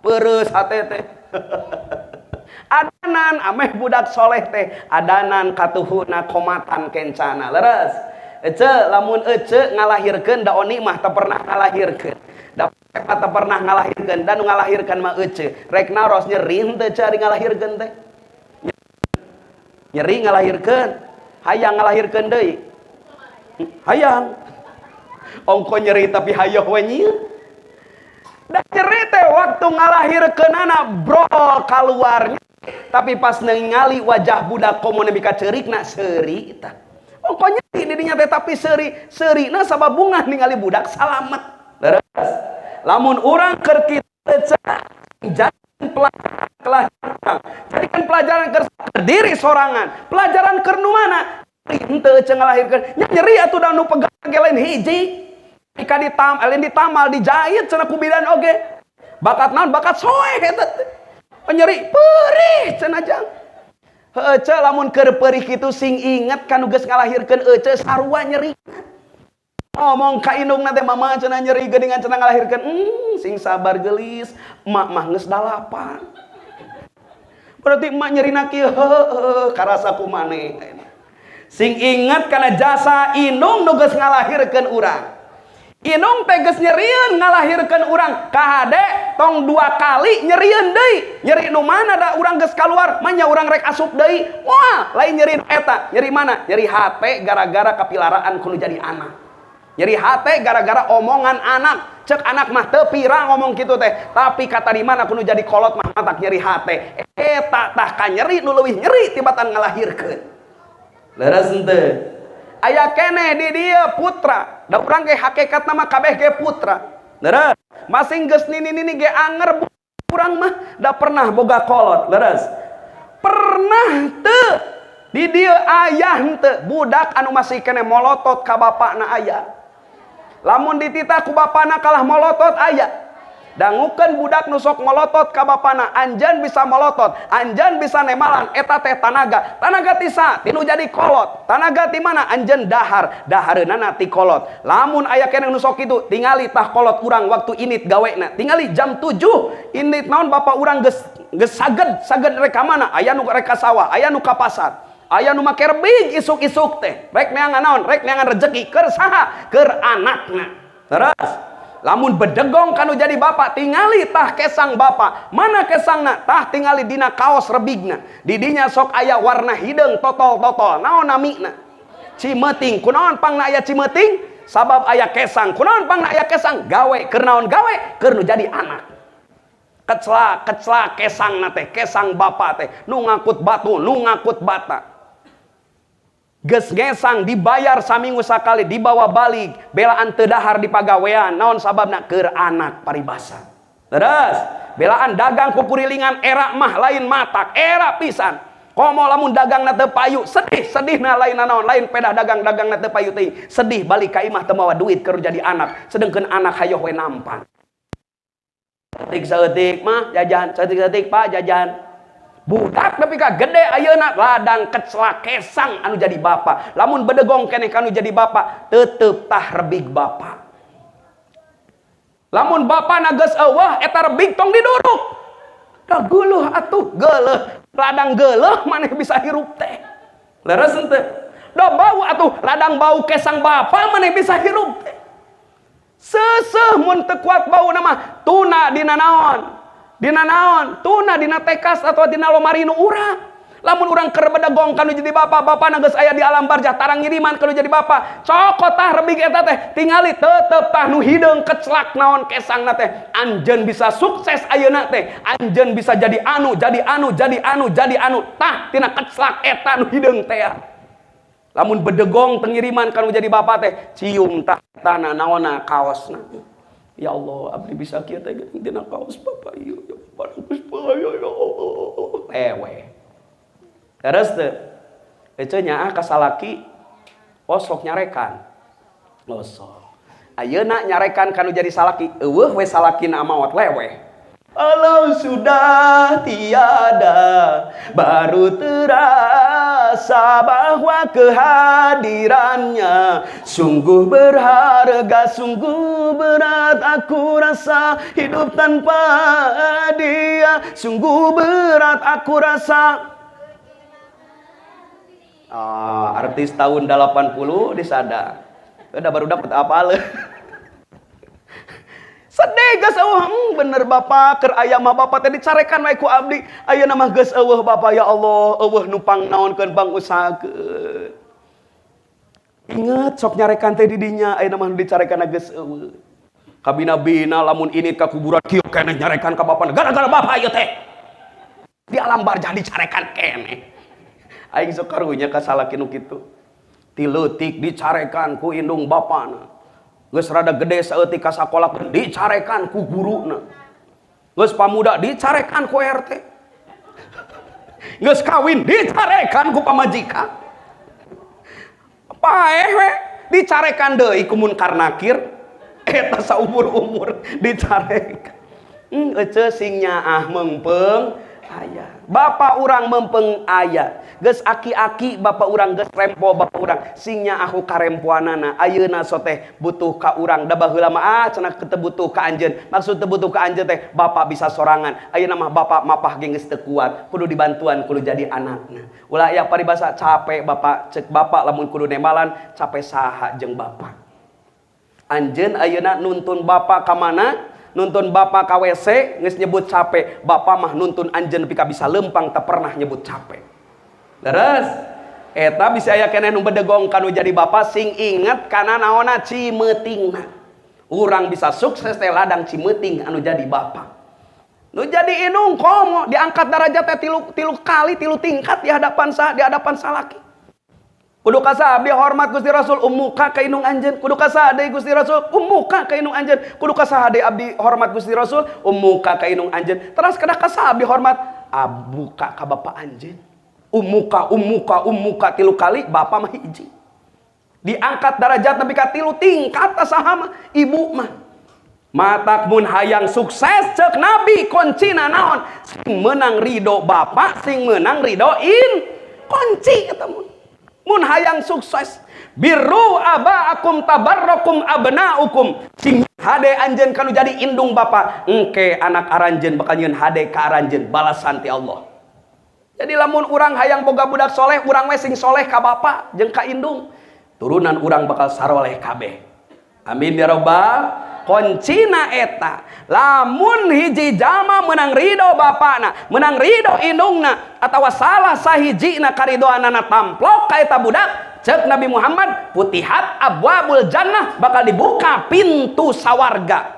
[SPEAKER 1] peureus hate teh adanan ameh budak soleh teh adanan katuhuna komatan kencana. Leres ece lamun ece ngalahirkeun da oni mah teu pernah ngalahirkeun da teu pernah ngalahirkeun dan nu ngalahirkeun mah ece rek naros nyeri henteu cari ngalahirkeun teh nyeri ngalahirkeun hayang ngalahirkeun deui hayang ongko nyeri tapi hayoh we nyieun da nyeri teh waktu ngalahirkeun anak brol kaluarnya tapi pas ningali wajah budak komo nepi ka ceurikna seuri eta pokoknya di dinya teh tapi seurina sababungah ningali budak salamet. Leres lamun urang keur kitu jadikan pelajaran jadikan pelajaran keur diri sorangan pelajaran keur nu mana henteu cenah ngalahirkeun nyeri atuh da nu pegang ge lain hiji pika ditamal dijahit cenah ku bidan oge bakat naon bakat soe eta nyeri perih cenah jang ece lamun keur perih kitu sing inget kan geus ngalahirkeun ece sarua nyeri ngomong ka indungna teh mama cenah nyeri geuningan cenah ngalahirkeun sing sabar geulis emak mah geus 8 berarti emak nyerina kieu heueuh karasa ku maneh sing inget kana jasa indung nu geus ngalahirkeun urang indung teh geus nyerieun ngalahirkeun urang ka hade tong 2 kali nyerieun deui. Nyeri nu mana da urang geus kaluar, manya urang rek asup deui. Wah, lain nyeri eta. Nyeri mana? Nyeri hate gara-gara kapilaraan kudu jadi anak. Nyeri hate gara-gara omongan anak. Cek anak mah teu pirang ngomong kitu teh, tapi kata di mana kudu jadi kolot mah matak nyeri hate. Eta tah ka nyeri nu leuwih nyeri tibatan ngalahirkeun. Leres henteu? Aya kene di dia putra, da urang ge hakikatna mah kabeh ge putra. Leres? Masing geus nini-nini ge anger urang mah da pernah boga kolot. Leres? Pernah teu di dia ayah henteu budak anu masih kene molotot ka bapakna aya. Lamun dititah ku bapana kalah molotot aya. Dangukeun budak nu sok molotot ka bapana, anjeun bisa molotot, anjeun bisa nemalan, eta teh tanaga. Tanaga ti sa? Tinu jadi kolot. Tanaga ti mana? Anjeun dahar, dahareunana ti kolot. Lamun aya keneh nu sok kitu, tingali tah kolot urang waktu init gawena. Tingali jam 7 init naon bapak urang geus saged rek ka mana? Aya nu rek ka sawah, aya nu ka pasar. Aya nu make rebig isuk-isuk teh. Rek neangan naon? Rek neangan rezeki keur saha? Keur anakna. Terus lamun bedegong kanu jadi bapak, tingali tah kesang bapak. Mana kesangna? Tah tingali dina kaos rebigna. Didinya sok aya warna hideung totol-totol. Naon namina? Cimeting. Kunaon pangna aya cimeting? Sabab aya kesang. Kunaon pangna aya kesang? Gawe. Keur naon gawe? Keur nu jadi anak. Keclak kesangna teh, kesang bapak teh. Nu ngangkut batu, nu ngangkut bata. Geus ngesang dibayar saminggu sakali, dibawa balik belaan teu dahar di pagawean. Naon sababna? Keur anak paribasa. Terus belaan dagang kukurilingan era mah lain matak, era pisan. Komo lamun dagangna teu payu, sedihna lain naon, lain pedah dagang-dagangna teu payu teuing. Sedih balik ka imah teu mawa duit keur jadi anak, sedengkeun anak hayo we nampan. Saeutik mah jajan, saeutik Pak jajan. Budak tapi ka gede ayeuna ladang keclak kesang anu jadi bapak. Lamun bedegong keneh kanu jadi bapak, tetep tah rebig bapak. Lamun bapana geus eueuh eta rebig tong diduruk. Da geuleuh atuh, geuleuh. Ladang geuleuh maneh bisa hirup teh. Leres henteu? Da bau atuh, ladang bau kesang bapak maneh bisa hirup teh. Seuseuh mun teu kuat bauna mah tuna dina naon? Dina naon? Tuna dina tekas atau dina lomari nu urang. Lamun urang keur bedegong kanu jadi bapak, bapana geus aya di alam barjah tarang ngiriman kanu jadi bapak. Cokot tah rebig eta teh, tingali tetep tah nu hideung keclak naon kesangna teh. Anjeun bisa sukses ayeuna teh. Anjeun bisa jadi anu. Tah tina keclak eta nu hideung teh. Lamun bedegong tengiriman kanu jadi bapak teh, cium tah tanah naonna kaosna. Ya Allah, abdi bisa kieu teh dina kaos bapak ieu. Ya Bapak ya Allah. Lewe. Terus teh ece nyaah ka salaki osok nyarekan. Osok. Ayeuna nyarekan kanu jadi salaki, eueuh we salakina maot lewe. Kalau sudah tiada, baru terasa bahwa kehadirannya sungguh berharga, sungguh berat aku rasa hidup tanpa dia, sungguh berat aku rasa. Artis tahun 80 disada. Udah baru dapat apa le? Sedih geus eueuh, bener bapak keur aya mah bapak teh dicarekan wae ku abdi. Ayeuna mah geus eueuh bapak, ya Allah, eueuh numpang naonkeun bang usahakeun. Inget sok nyarekan teh di dinya, ayeuna mah dicarekan geus eueuh. Kabina-bina lamun ini ka kuburan kieu keneh nyarekan ka bapak, gara-gara bapak ieu teh. Di alam barjah dicarekan keneh. Aing sok karunya ka salaki nu kitu. Ti leutik dicarekan ku indung bapana. Geus rada gede saeutik ka sakola dicarekan ku guruna. Geus pamuda dicarekan ku RT. Geus kawin dicarekan ku pamajikan. Paeh we dicarekan deui ku munkar nakir. Eta saumur-umur dicarekan. Ece sing nyaah mengpeung aya. Bapak urang mempeng aya. Geus aki-aki bapak urang geus rempo bapak urang. Singnya aku karempoanana. Ayeuna soteh butuh ka urang. Da baheula mah cenah teu butuh ka anjeun. Maksud teu butuh ka anjeun teh bapak bisa sorangan. Ayeuna mah bapak mapah ge geus teu kuat. Kudu dibantuan kudu jadi anakna. Ulah aya paribasa capek bapak. Cek bapak lamun kudu nemalan capek saha jeung bapak. Anjeun ayeuna nuntun bapak ka mana? nuntun bapak KWC geus nyebut capek, bapak mah nuntun anjeun nepi ka bisa lempang teu pernah nyebut capek. Terus eta bisa aya keneh nu bedegong kanu jadi bapak sing inget kana naonna cimeutingna. Urang bisa sukses teh ladang cimeuting anu jadi bapak. Nu jadi indung komo diangkat derajat teh tilu kali tilu tingkat di hadapan salaki. Kudu kasabdi hormat Gusti Rasul ummuka ka indung anjeun, kudu kasade Gusti Rasul ummuka ka indung anjeun, kudu kasade abdi hormat Gusti Rasul ummuka ka indung anjeun. Terus kada kasabdi hormat abuka ka bapak anjeun. Ummuka tilu kali, bapak mah hiji. Diangkat derajat nepi ka tilu tingkat saha mah ibu mah. Matak mun hayang sukses ceuk Nabi kuncina naon? Sing menang ridho bapak, sing menang ridhoin kunci eta mun. Mun hayang sukses birru abaakum tabarrakum abnaukum, sing hade anjeun kanu jadi indung bapak engke anak aranjeun bakal nyieun hade ka aranjeun balasan ti Allah. Jadi lamun urang hayang boga budak soleh, urang we sing soleh ka bapak jeung ka indung, turunan urang bakal saroleh kabeh. Amin ya rabbal koncina eta. Lamun hiji jalma menang ridho bapakna, menang ridho indungna, atawa salah sahijina karidoanana tamplok ka eta budak, cek Nabi Muhammad putihat abwabul jannah, bakal dibuka pintu sawarga.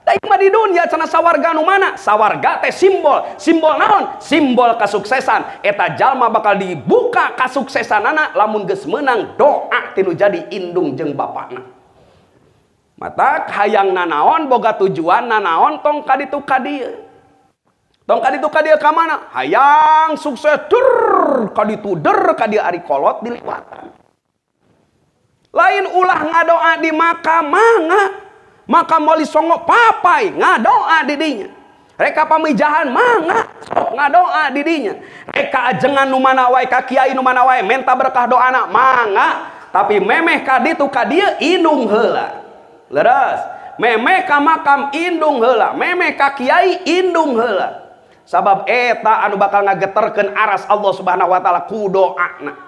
[SPEAKER 1] Daik mah di dunia cenah sawarga nu mana? Sawarga teh simbol naon? Simbol kesuksesan. Eta jalma bakal dibuka kasuksesanana lamun geus meunang doa tinu jadi indung jeung bapakna. Matak hayang nanaon boga tujuan nanaon tong kaditu ka dieu. Tong kaditu ka dieu ka mana? Hayang sukses kaditu ka dieu ari kolot diliwatan. Lain ulah ngadoa di makam makam wali songo papai ngadoa di dinya. Reka pamijahan mangga sok ngadoa di dinya. Reka ajengan nu mana wae ka kiai nu mana wae menta berkah doana mangga, tapi memeh kaditu ka dieu indung heula. Leres memeh ka makam indung heula, memeh ka kiai indung heula. Sabab eta anu bakal ngageterkeun aras Allah Subhanahu wa taala ku doana.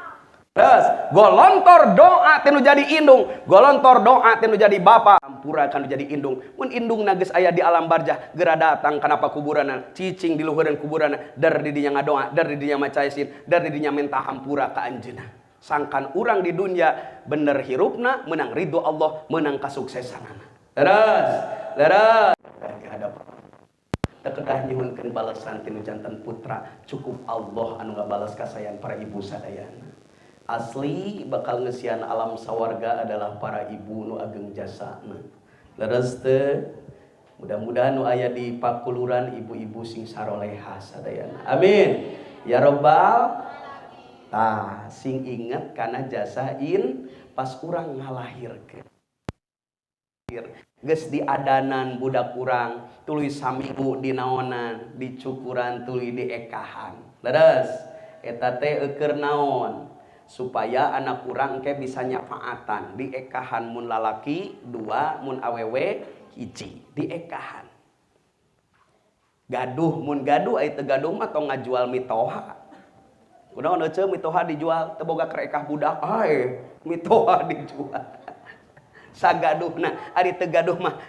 [SPEAKER 1] Terus golontor doa tinu jadi indung, golontor doa tinu jadi bapa, hampura kanu jadi indung. Mun indungna geus aya di alam barzah, geura datang kana pakuburanna, cicing di luhureun kuburanna, dar di dinya ngadoa, dar di dinya maca yasin, dar di dinya minta hampura ka anjeunna. Sangkan urang di dunia bener hirupna, menang ridho Allah, menang kasuksesanana. Leres kedah nyuhunkeun balasan tinu janten putra, cukup Allah anu ngabalas kasayan para ibu sadayana. Asli bakal ngesian alam sawarga adalah para ibu nu ageng jasana. Leres teu? Mudah-mudahan nu aya di pakuluran ibu-ibu sing saroleha sadayana. Amin ya rabbal. Tah sing inget kana jasain pas urang ngalahirkeun. Geus diadanan budak urang tuluy saminggu dinaonan, dicukuran tuluy diekahan. Leres eta teh eukeur naon? Supaya anak urang ke bisa nyafaatan. Diekahan mun lalaki 2, mun awewe hiji, diekahan. Gaduh mun gaduh aya teu gaduh mah tong ngajual mitoha. Kunaon euceum mitoha dijual teu boga kerekah budak, mitoha dijual. Sagaduhna ari teu gaduh mah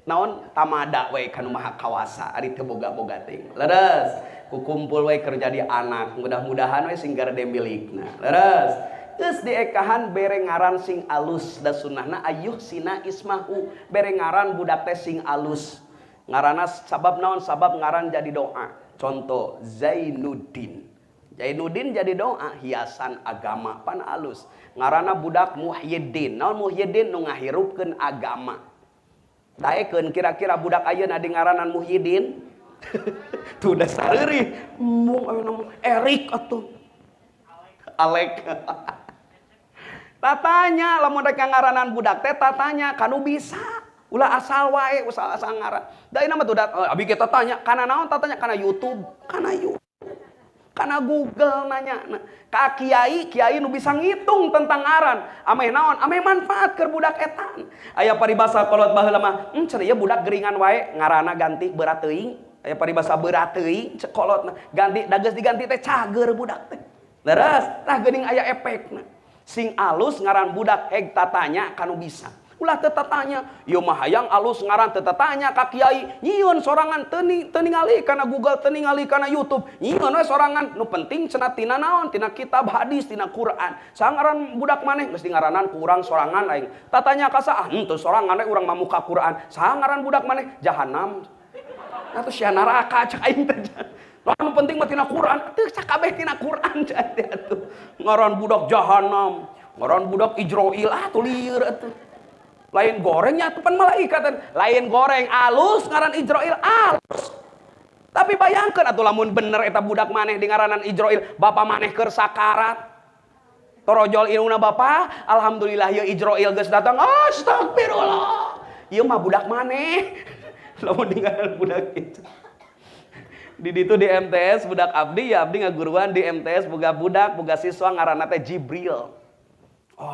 [SPEAKER 1] naon tamada we kanu maha kawasa, ari teu boga-boga teh. Leres, kukumpul we keur jadi anak, mudah-mudahan we sing garde milikna. Leres. Geus diekahan bere ngaran sing alus da sunnahna ayyuh sina ismahu, bere ngaran budak teh sing alus. Ngaranna sabab naon? Sabab ngaran jadi doa. Contoh Zainuddin. Zainuddin jadi doa, hiasan agama pan alus. Ngaranna budak Muhyiddin. Naon Muhyiddin? Nu ngahirupkeun agama. Daekeun kira-kira budak ayeuna di ngaranan Muhyiddin. Tuh udah sareurih. Erik atuh. Alek. Tatanya lamun rek ngaranan budak teh tatanya kanu bisa. Ulah asal wae, asal ngaran. Da ina mah tuh abi kita tanya kana naon? Tatanya kana YouTube, kana Google nanya. Nah, ka kiai nu bisa ngitung tentang ngaran. Ameh naon? Ameh manfaat keur budak eta. Aya paribasa kolot baheula mah, cenah ieu budak geringan wae, ngaranna ganti berat teuing. Aya paribasa berat teuing kolotna, ganti da geus diganti teh cager budak teh. Leres, tah geuning aya efekna. Sing alus ngaran budak heg tatanya kanu bisa. ulah tetatanya ieu mah hayang alus ngaran tetatanya ka kiai nyieun sorangan teu ningali kana Google teu ningali kana YouTube nyieun we sorangan nu penting cenah tina naon tina kitab hadis tina Quran sangaran budak maneh geus ngaranan ku urang sorangan aing tatanya ka saha henteu sorangan we urang mamuka Quran sangaran budak maneh jahanam atuh sia neraka cek aing teh anu penting mah tina Quran teu sakabeh tina Quran cek atuh ngaran budak jahanam ngaran budak Ijroil atuh lieur atuh lain gorengnya atuh pan malaikat lain goreng alus ngaran Ijroil alus tapi bayangkeun atuh lamun bener eta budak maneh di ngaranan Ijroil bapa maneh keur sakarat torojol iluna bapa alhamdulillah ieu Ijroil geus datang astagfirullah ieu mah budak maneh lamun di ngaran budak itu di ditu di MTS budak abdi ya abdi ngaguruan di MTS boga budak boga siswa ngaranna teh Jibril.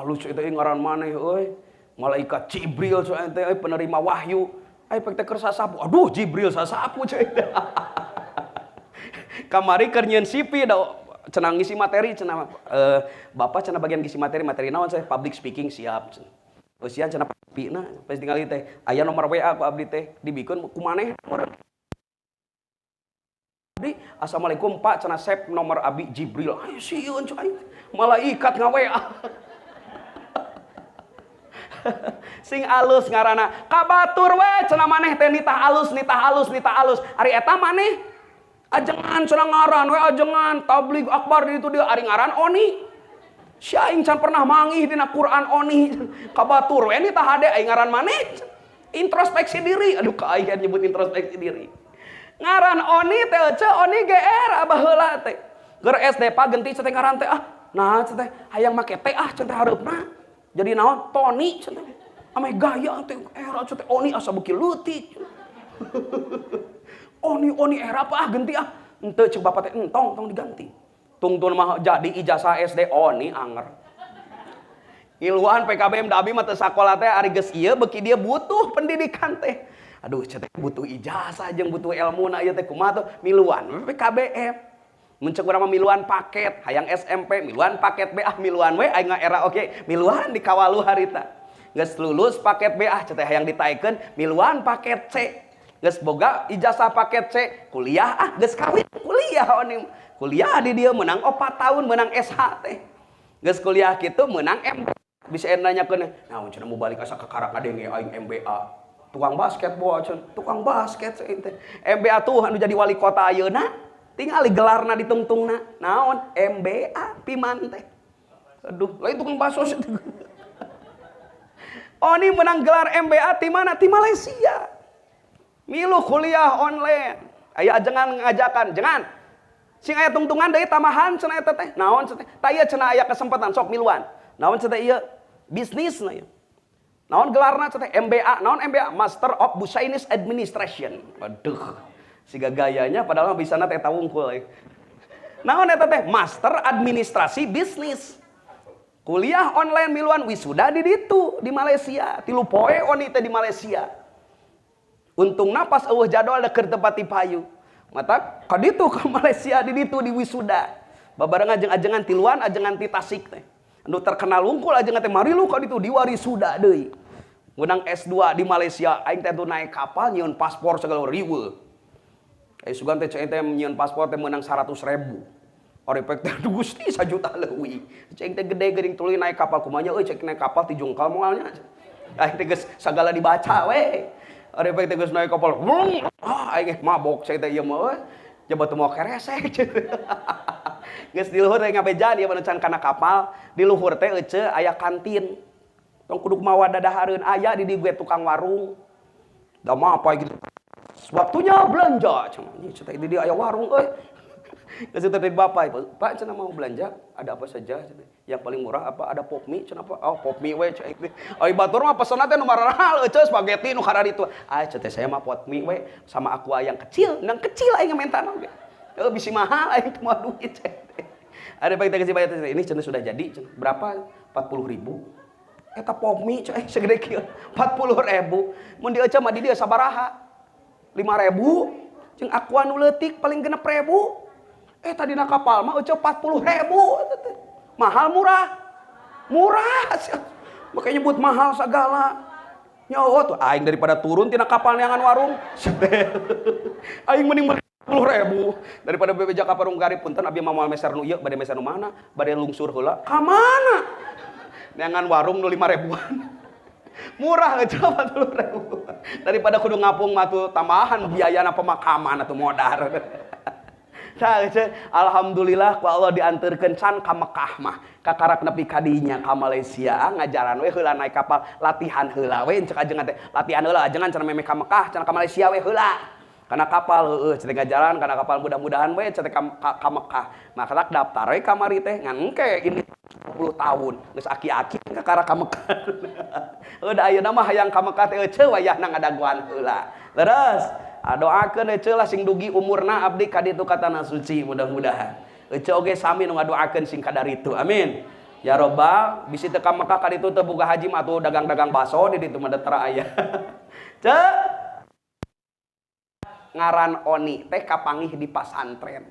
[SPEAKER 1] Lucu itu ngaran maneh euy. Malaikat Jibril soalnya teh penerima wahyu. Ai pek teh keur sasapu. Aduh Jibril sasapu cai. Kamari keur nyieun CV da cenah ngisi materi cenah Bapak cenah bagian ngisi materi naon saya public speaking siap. Eusian cenah pipina pas tingali teh aya nomor WA ku abdi teh dibikeun ku maneh nomor Abdi, assalamualaikum Pak, cenah sep nomor Abi Jibril. Ayo sieun cai. Malaikat ngaWA. Sing alus ngaranna. Kabatur we cenah maneh teh nitah alus. Ari eta maneh ajengan cenah ngaran we ajengan tabligh akbar di ditu dia ari ngaran Oni. Si aing can pernah mangih dina Quran Oni. Kabatur we nitah hade aing ngaran maneh. Introspeksi diri. Aduh ka aing nyebut introspeksi diri. Ngaran Oni teh Oni GR abah heula teh. Ger SD pa genti cenah ngaran teh nah cenah hayang make teh cenah hareupna. Jadi naon Toni cenah. Ame gaya teh era cenah Oni asa beuki leutik. Oni era apa genti henteu ceuk bapak teh tong diganti. Tungtun mah jadi ijazah SD Oni anger. Iluan PKBM da abi mah teu sakola teh ari geus ieu beuki dia butuh pendidikan teh. Aduh, cetek butuh ijazah jeung butuh ilmu na ieu teh kumaha tuh miluan PKBM. Mun ceuk urang mah miluan paket, hayang SMP miluan paket B miluan we aing era oke, miluan di kawalu harita. Geus lulus paket B cetek hayang ditaekeun miluan paket C. Geus boga ijazah paket C, kuliah geus kawin kuliah oni. Kuliah di dieu menang 4 tahun menang SH teh. Geus kuliah kitu menang MBA. Bisa nanyakeun, naon cenah mau balik asa ka karak ngadenge aing MBA. Tukang basket tukang basket teh. MBA tuh anu jadi wali kota ayeuna tingali gelarna ditungtungna naon MBA piman teh. Aduh, lain tukang bakso. Oni menang gelar MBA ti mana? Ti Malaysia. Milu kuliah online. Aya ajengan ngajakan, jangan. Sing aya tungtungan deui tamahan cenah eta teh. Naon cenah? Ta ieu cenah aya kesempatan sok miluan. Naon cenah ieu? Bisnisna ieu. Naon gelarna teh MBA, naon MBA? Master of Business Administration. Waduh. Siga gayanya padahal bisana teh eta wungkul. Naon eta teh? Master Administrasi Bisnis. Kuliah online miluan wisuda di ditu di Malaysia. 3 poe oni teh di Malaysia. Untungna pas eueuh jadwal da keur tempat ti payu. Mata ka ditu ka Malaysia di ditu di wisuda. Babarengan ajeng-ajengan tiluan ajengan ti Tasik teh. Anu terkenal wungkul ajengan teh mari lu ka ditu di wisuda deui. Menang S2 di Malaysia aing teh naik kapal nyieun paspor segala riweuh. Sugan teh cai teh nyieun paspor teh meunang 100.000. Ori pek teh Gusti 1 juta leuwih. Cai teh gede geuning tuluy naik kapal kumaha euy cek naik kapal ti jungkal moalnya. Aing teh geus sagala dibaca we. Ori pek teh geus naik kapal. Aing mabok cai teh ieu mah euy. Coba teu moal keresek. Geus di luhur teh ngabejaan ieu can kana kapal, di luhur teh euceu aya kantin. Tong kudu mawa dadahareun aya di dieu tukang warung. Da mah apa gitu. Waktunya belanja. Cenah di dia aya warung euy. Geus teh bapak, Pak cenah mau belanja, ada apa saja? Yang paling murah apa? Ada pop mie, cenah apa? Oh, pop mie we cenah itu. Ai batur mah pesenna teh nu marahal euy spaghetti nu kada ditu. Cenah saya mah pop mie we sama aku yang kecil, nang kecil aing minta naon ge. Bisi mahal aing teh moal duit cenah. Ada baik teh bayar ini cenah sudah jadi cenah. Berapa? 40.000. Eta pop mie cenah segede kieu. 40.000. Mun dieuceum mah di dieu sabaraha? 5.000. Jeung aqua nu leutik paling 6.000. Tadi na kapal mah euceu 40.000. Mahal murah? Murah. Makanya nyebut mahal segala. Nyawa tuh aing daripada turun tina kapal neangan warung. Aing mending 10.000 daripada bebeja ka parung gari punten abi mah moal meser nu ieu bade meser nu mana bade lungsur heula ka mana neangan warung nu 5.000-an murah aja 40.000 daripada kudu ngapung matu tambahan biayana pemakaman atuh modar. Tah alhamdulillah ku Allah dianterkeun can ka Mekah mah kakarak nepi ka dinya ka Malaysia ngajaran we heula naik kapal latihan heula we cek ajengan teh latihan heula ajengan cenah meme ka Mekah cenah ka Malaysia we heula kana kapal heueuh cenah ngajaran kana kapal mudah-mudahan we cenah ka Mekah maka tak daftar we kamari teh ngan engke ini 10 tahun geus aki-aki kakarak ka Mekah. Udah ayeuna mah hayang ka Mekah teh ceu wayahna ngadaguan heula. Leres doakeun ece lah sing dugi umurna abdi ka ditu ka tanah suci mudah-mudahan. Ece oge sami nu ngadoakeun sing kadaritu. Amin. Ya Rabbal, bisi teu ka Mekah ka ditu teu boga haji mah atuh dagang-dagang baso di ditu mah teu aya. Cek ngaran Oni teh kapanggih di pasantren.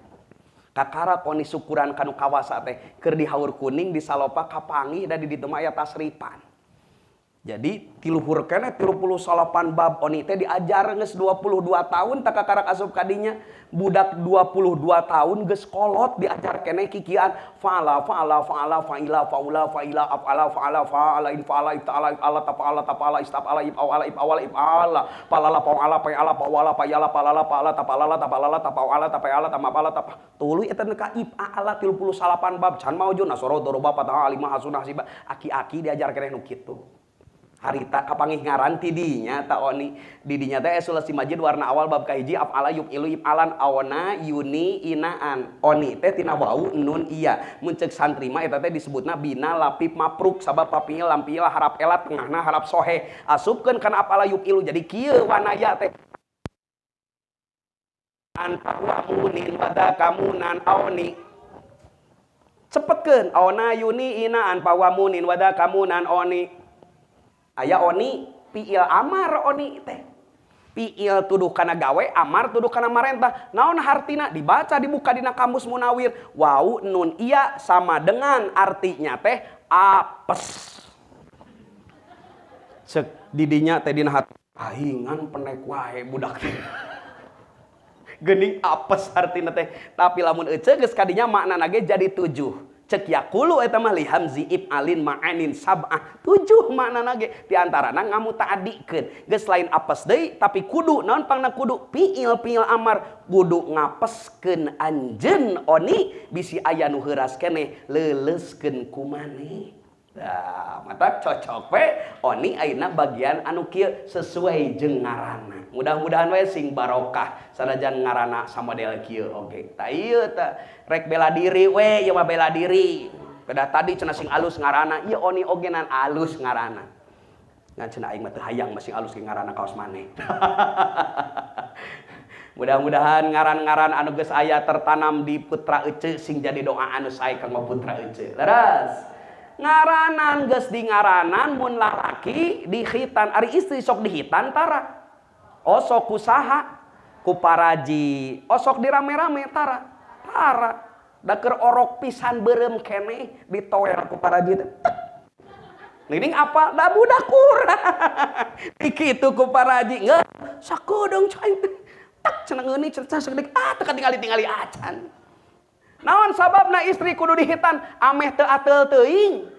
[SPEAKER 1] Kakara Oni syukuran kanu kawasa teh keur di Haur Kuning di Salopa kapanggih da di ditu mah aya tasripan. Jadi tiluhur kene 38 bab Oni teh diajar geus 22 tahun tak kakarak asup kadinya budak 22 tahun geus kolot diajar kene kikian fa'ala fa'ala fa'ala fa'ila fa'ula fa'ila af'ala fa'ala fa'ala in fa'ala ifta'ala if'ala tafa'ala tafa'ala istaf'ala if'awala if'awala if'ala palala pa'ala pa'ala pa'wala pa'ala palala pa'ala tafa'ala tafa'ala tafa'ala tafa'ala tamapala tafa'ala tuluy eta ka if'ala 38 bab can maujun nasoro doroba patah lima hasunah siba aki-aki diajar kene nu kitu. Harita kapanggih ngaran tidinya ta Oni didinya teh Sulasi Majid warna awal bab kahiji af'ala yuf'ilu if'alan awana yuni inaan Oni teh tina wau nun iya mun ceuk santri mah eta teh disebutna bina lapip mapruk sabab papil lampil harap elat tengahna harap sohe asupkeun kana af'ala yuf'ilu jadi kieu wanaya teh an pawamunin wada kamunan Oni cepetkeun awana yuni inaan pawamunin wada kamunan Oni. Aya Oni piil amar Oni teh. Piil tuduh kana gawe, amar tuduh kana marentah. Naon hartina dibaca dibuka dina kamus Munawir. Wau nun iya sama dengan artinya teh apes. Cek didinya teh dina hati ahingan penek wae budak teh. Geuning apes artina teh. Tapi lamun ece geus kadinya maknana ge jadi 7. Cek yakulu eta mah li hamzi if'alin ma'anin sab'ah 7 maknana ge di antarana ngamu ta'adikeun geus lain apes deui tapi kudu naon pangna kudu piil amar kudu ngapeskeun anjeun Oni bisi aya nu heuras keneh leuleuskeun ku maneh. Nah, mata cocok we Oni ayeuna bagian anu kieu sesuai jeung ngaranna. Mudah-mudahan we sing barokah sanajan ngaranna samodel kieu oge. Tah ieu tah rek bela diri we ieu mah bela diri. Beda tadi cenah sing alus ngaranna, ieu Oni oge nan alus ngaranna. Ngan cenah aing mah teu hayang masing alus ge ngaranna kaos maneh. Mudah-mudahan ngaran-ngaran anu geus aya tertanam di putra ece sing jadi doa anu sae kanggo putra ece. Leres. Ngaranan geus di ngaranan mun lalaki di khitan ari istri sok di hitan tara osok kusaha ku paraji osok dirame-rame tara da keur orok pisan beureum keneh ditoel ku paraji teh ngiring apa da budak kurang kitu ku paraji ngeus sakedeung cai tak cenah ngeuni cenah sakedeuk teu tingali acan. Naon sababna istri kudu dihitan ameh teu ateul teuing.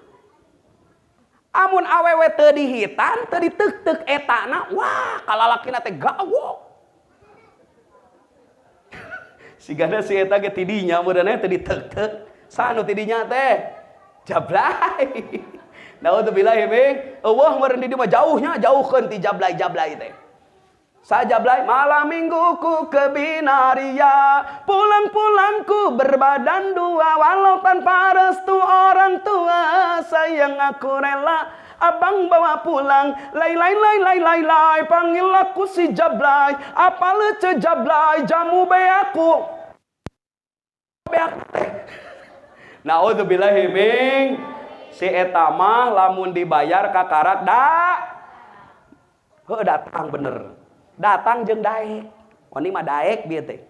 [SPEAKER 1] Amun awewe teu dihitan teu diteuk-teuk etana wah kalalakina teh gawok. Sigana si eta ge tidinya meureunna teu diteuk-teuk. Sanu tidinya teh? Jablay. Naudzubillahi min eueuh meureun di dieu mah jauhnya jauhkeun ti jablay-jablay teh. Sajablay malam mingguku ke Binaria, pulang-pulangku berbadan dua, walau tanpa restu orang tua, sayang aku rela abang bawa pulang. Lay, panggil aku si Jablay, apa lece Jablay, jamu beaku. Naudzubillahi min si eta mah lamun dibayar kakarak datang bener. Datang jeung daek. Oni mah daek bieu teh.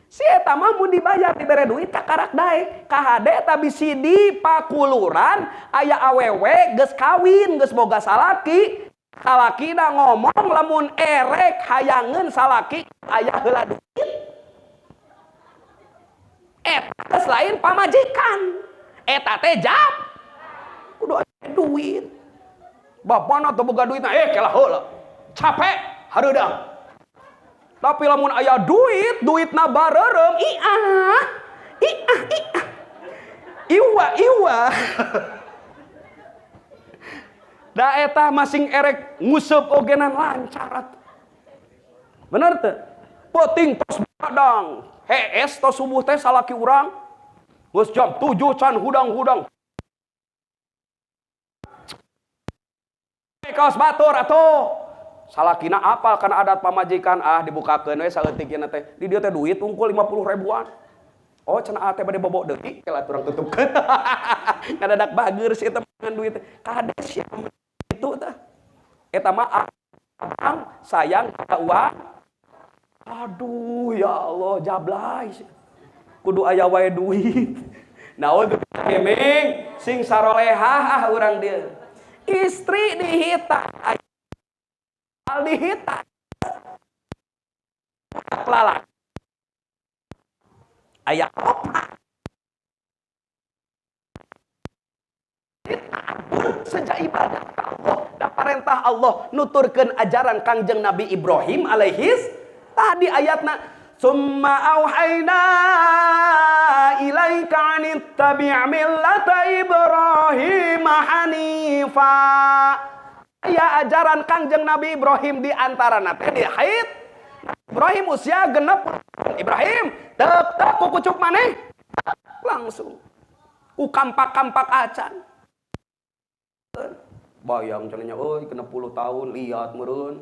[SPEAKER 1] Si eta mah mun dibayar dibere duit kakarak daek. Kahade eta bisi di pakuluran aya awewe geus kawin, geus boga salaki. salaki da ngomong lamun erek hayangeun salaki aya heula duit. Eta lain pamajikan. Eta teh jab kudu aya duit. Bapana teu boga duitna kelah heula. Capek hareudeung. Tapi lamun aya duit, duitna bareurem iwa. Da eta masing erek nguseup ogenan lancar. Bener teu? Peuting tos badang, hees tos subuh teh salaki urang. Geus jam 7 can hudang-hudang. Kaos batur atuh. Salakina apal kana adat pamajikan dibukakeun we saeutik ieu teh. Di dieu teh duit unggul 50 ribuan. Oh cenah teh bade bobo deui kelah urang tutupkeun. Ngadadak bager si eta dengan duit teh. Kades ya itu teh. Eta mah sayang ka uang. Aduh ya Allah jablay. Kudu aya wae duit. Naon teu kemeng sing sarolehah urang dieu. Istri dihita dihita lalak aya opat sejak ibadah Allah da perintah Allah nuturkeun ajaran Kangjeng Nabi Ibrahim alaihis tadi ayatna summa auhayna ilaika anittabi' millata Ibrahim hanifa. Ya ajaran Kangjeng Nabi Ibrahim di antara teh di haid Ibrahim usia genep Ibrahim tek ku kucuk maneh langsung ku kampak-kampak acan bayang cenanya euy genep 10 tahun lihat meureun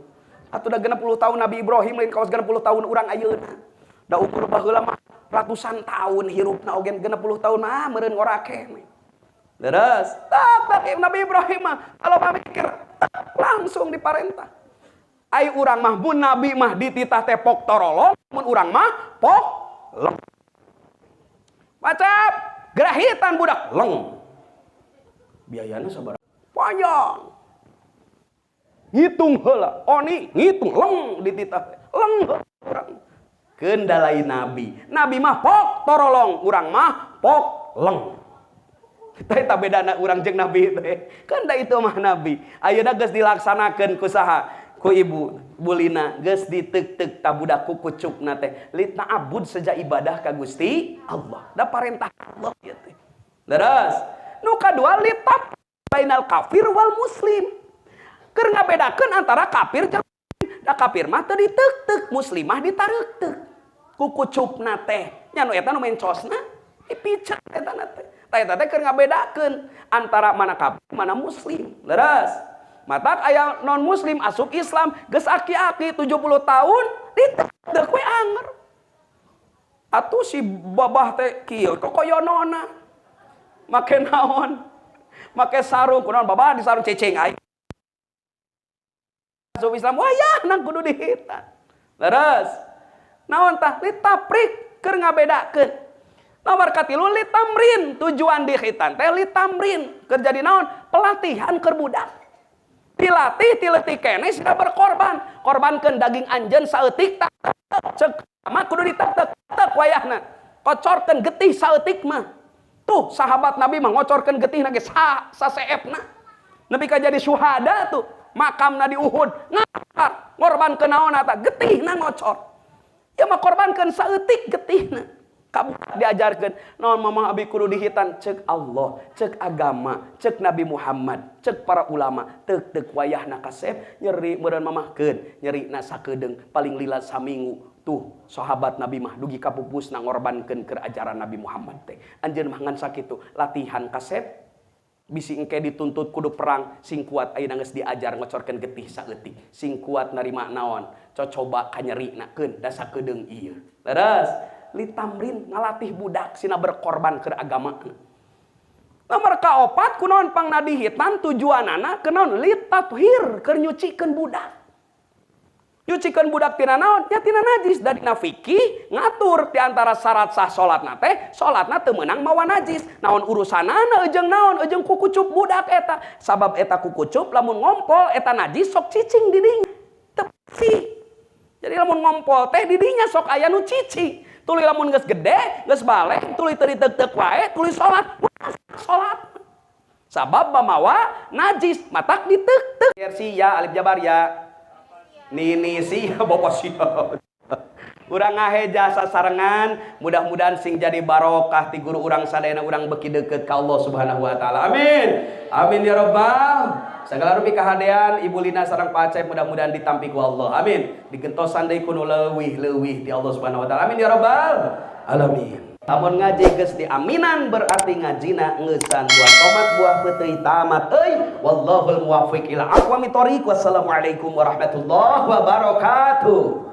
[SPEAKER 1] atuh da genep 10 tahun Nabi Ibrahim lain kaos genep 10 tahun urang ayeuna da ukur baheula mah ratusan tahun hirupna oge genep 10 tahun mah meureun ngorake leres tak Nabi Ibrahim mah kalau mikir langsung diparentah. Ai urang mah mun nabi mah dititah teh pok torolong, mun urang mah pok leng. Macap gerahitan budak leng. Biayana sabaraha? Panjang. Ngitung heula, oni ngitung leng dititah teh. Leng urang. Kendalai nabi. Nabi mah pok torolong, urang mah pok leng. Eta bedana urang jeung nabi teh. Kan da itu mah nabi. Ayeuna geus dilaksanakeun ku saha? Ku ibu bulina geus diteuk-teuk ka budak ku kucukna teh. Litna abud saja ibadah ka Gusti Allah. Da parentah Allah ieu teh. Leres. Nu kadua litap bainal kafir wal muslim. Keur ngabedakeun antara kafir jeung da kafir mah teu diteuk-teuk, muslimah ditareuk-teuk. Ku kucukna teh. Nya nu eta nu mencosna dipicak eta teh. Eta teh keur ngabedakeun antara mana kafir mana muslim. Leres. Matak aya non muslim asup Islam geus aki-aki 70 tahun diteu we anger. Atuh si babah teh kieu kokoyonona. Make naon? Make sarung kunaon babah di sarung ceceng aing. Asup Islam wayah nang kudu dihita. Leres. Naon tah litaprik keur ngabedakeun. Nomor katilu litamrin tujuan dihitan teh litamrin keur jadi naon pelatihan keur budak dilatih ti leutik keneh sida berkorban korbankeun daging anjeun saeutik tak ceuk mah kudu ditek-tek wayahna kocorkeun getih saeutik mah tuh sahabat Nabi mah ngocorkeun getihna ge saseepna nepi ka jadi syuhada tuh makamna di Uhud ngakar ngorbankeun naon eta getihna ngocor ya mah korbankeun saeutik getihna kamu diajarkan naon mamah abi kudu dihitan cek Allah, cek agama, cek Nabi Muhammad, cek para ulama, teuk wayahna kasep nyeri meureun mamahkeun, nyeri na sakedeung paling lila saminggu. Tuh sahabat Nabi mah dugi kapupusna ngorbankeun keur ajaran Nabi Muhammad teh. Anjeun mah ngan sakitu latihan kasep bisi engke dituntut kudu perang sing kuat ayeuna geus diajar ngocorkeun getih saeutik. Sing kuat narima naon? Cocoba kanyerinakeun da sakedeung ieu. Leres. Litamrin ngalatih budak sina berkorban ke agama. Nomor kaopat kunaon pangna dihitan tujuanana kenaon litathir keur nyucikeun budak. nyucikeun budak tina naon? Ya tina najis. Da dina fikih ngatur di antara syarat sah salatna teh, salatna teu meunang mawa najis. Naon urusanana eujeng naon? Eujeng kukucup budak eta. Sabab eta kukucup lamun ngompol eta najis sok cicing di dinya. Teu bersih. Jadi lamun ngompol teh di dinya sok aya nu cici. Tuluy lamun geus gede, geus balek, tuluy teu diteuk-teuk wae, tuluy salat. Salat. Sabab mamawa najis, matak diteuk-teuk. Ya alif jabar ya. Nini sih bapak sih. Urang ngaheja sasarengan, mudah-mudahan sing jadi barokah ti guru urang sadayana urang beki deukeut ka Allah Subhanahu wa taala. Amin. Amin ya rabbal. Segala rupi kahadean Ibu Lina sareng Pak Acep mudah-mudahan ditampi ku Allah. Amin. Digentosan deui kuno leuwih-leuwih ti Allah Subhanahu wa taala. Amin ya rabbal alamin. Lamun ngaji geus diaminan berarti ngajina ngeusan buah tomat buah peuteuy tamat euy. Wallahul muwaffiq ila aqwamit thoriq. Wassalamualaikum warahmatullahi wabarakatuh.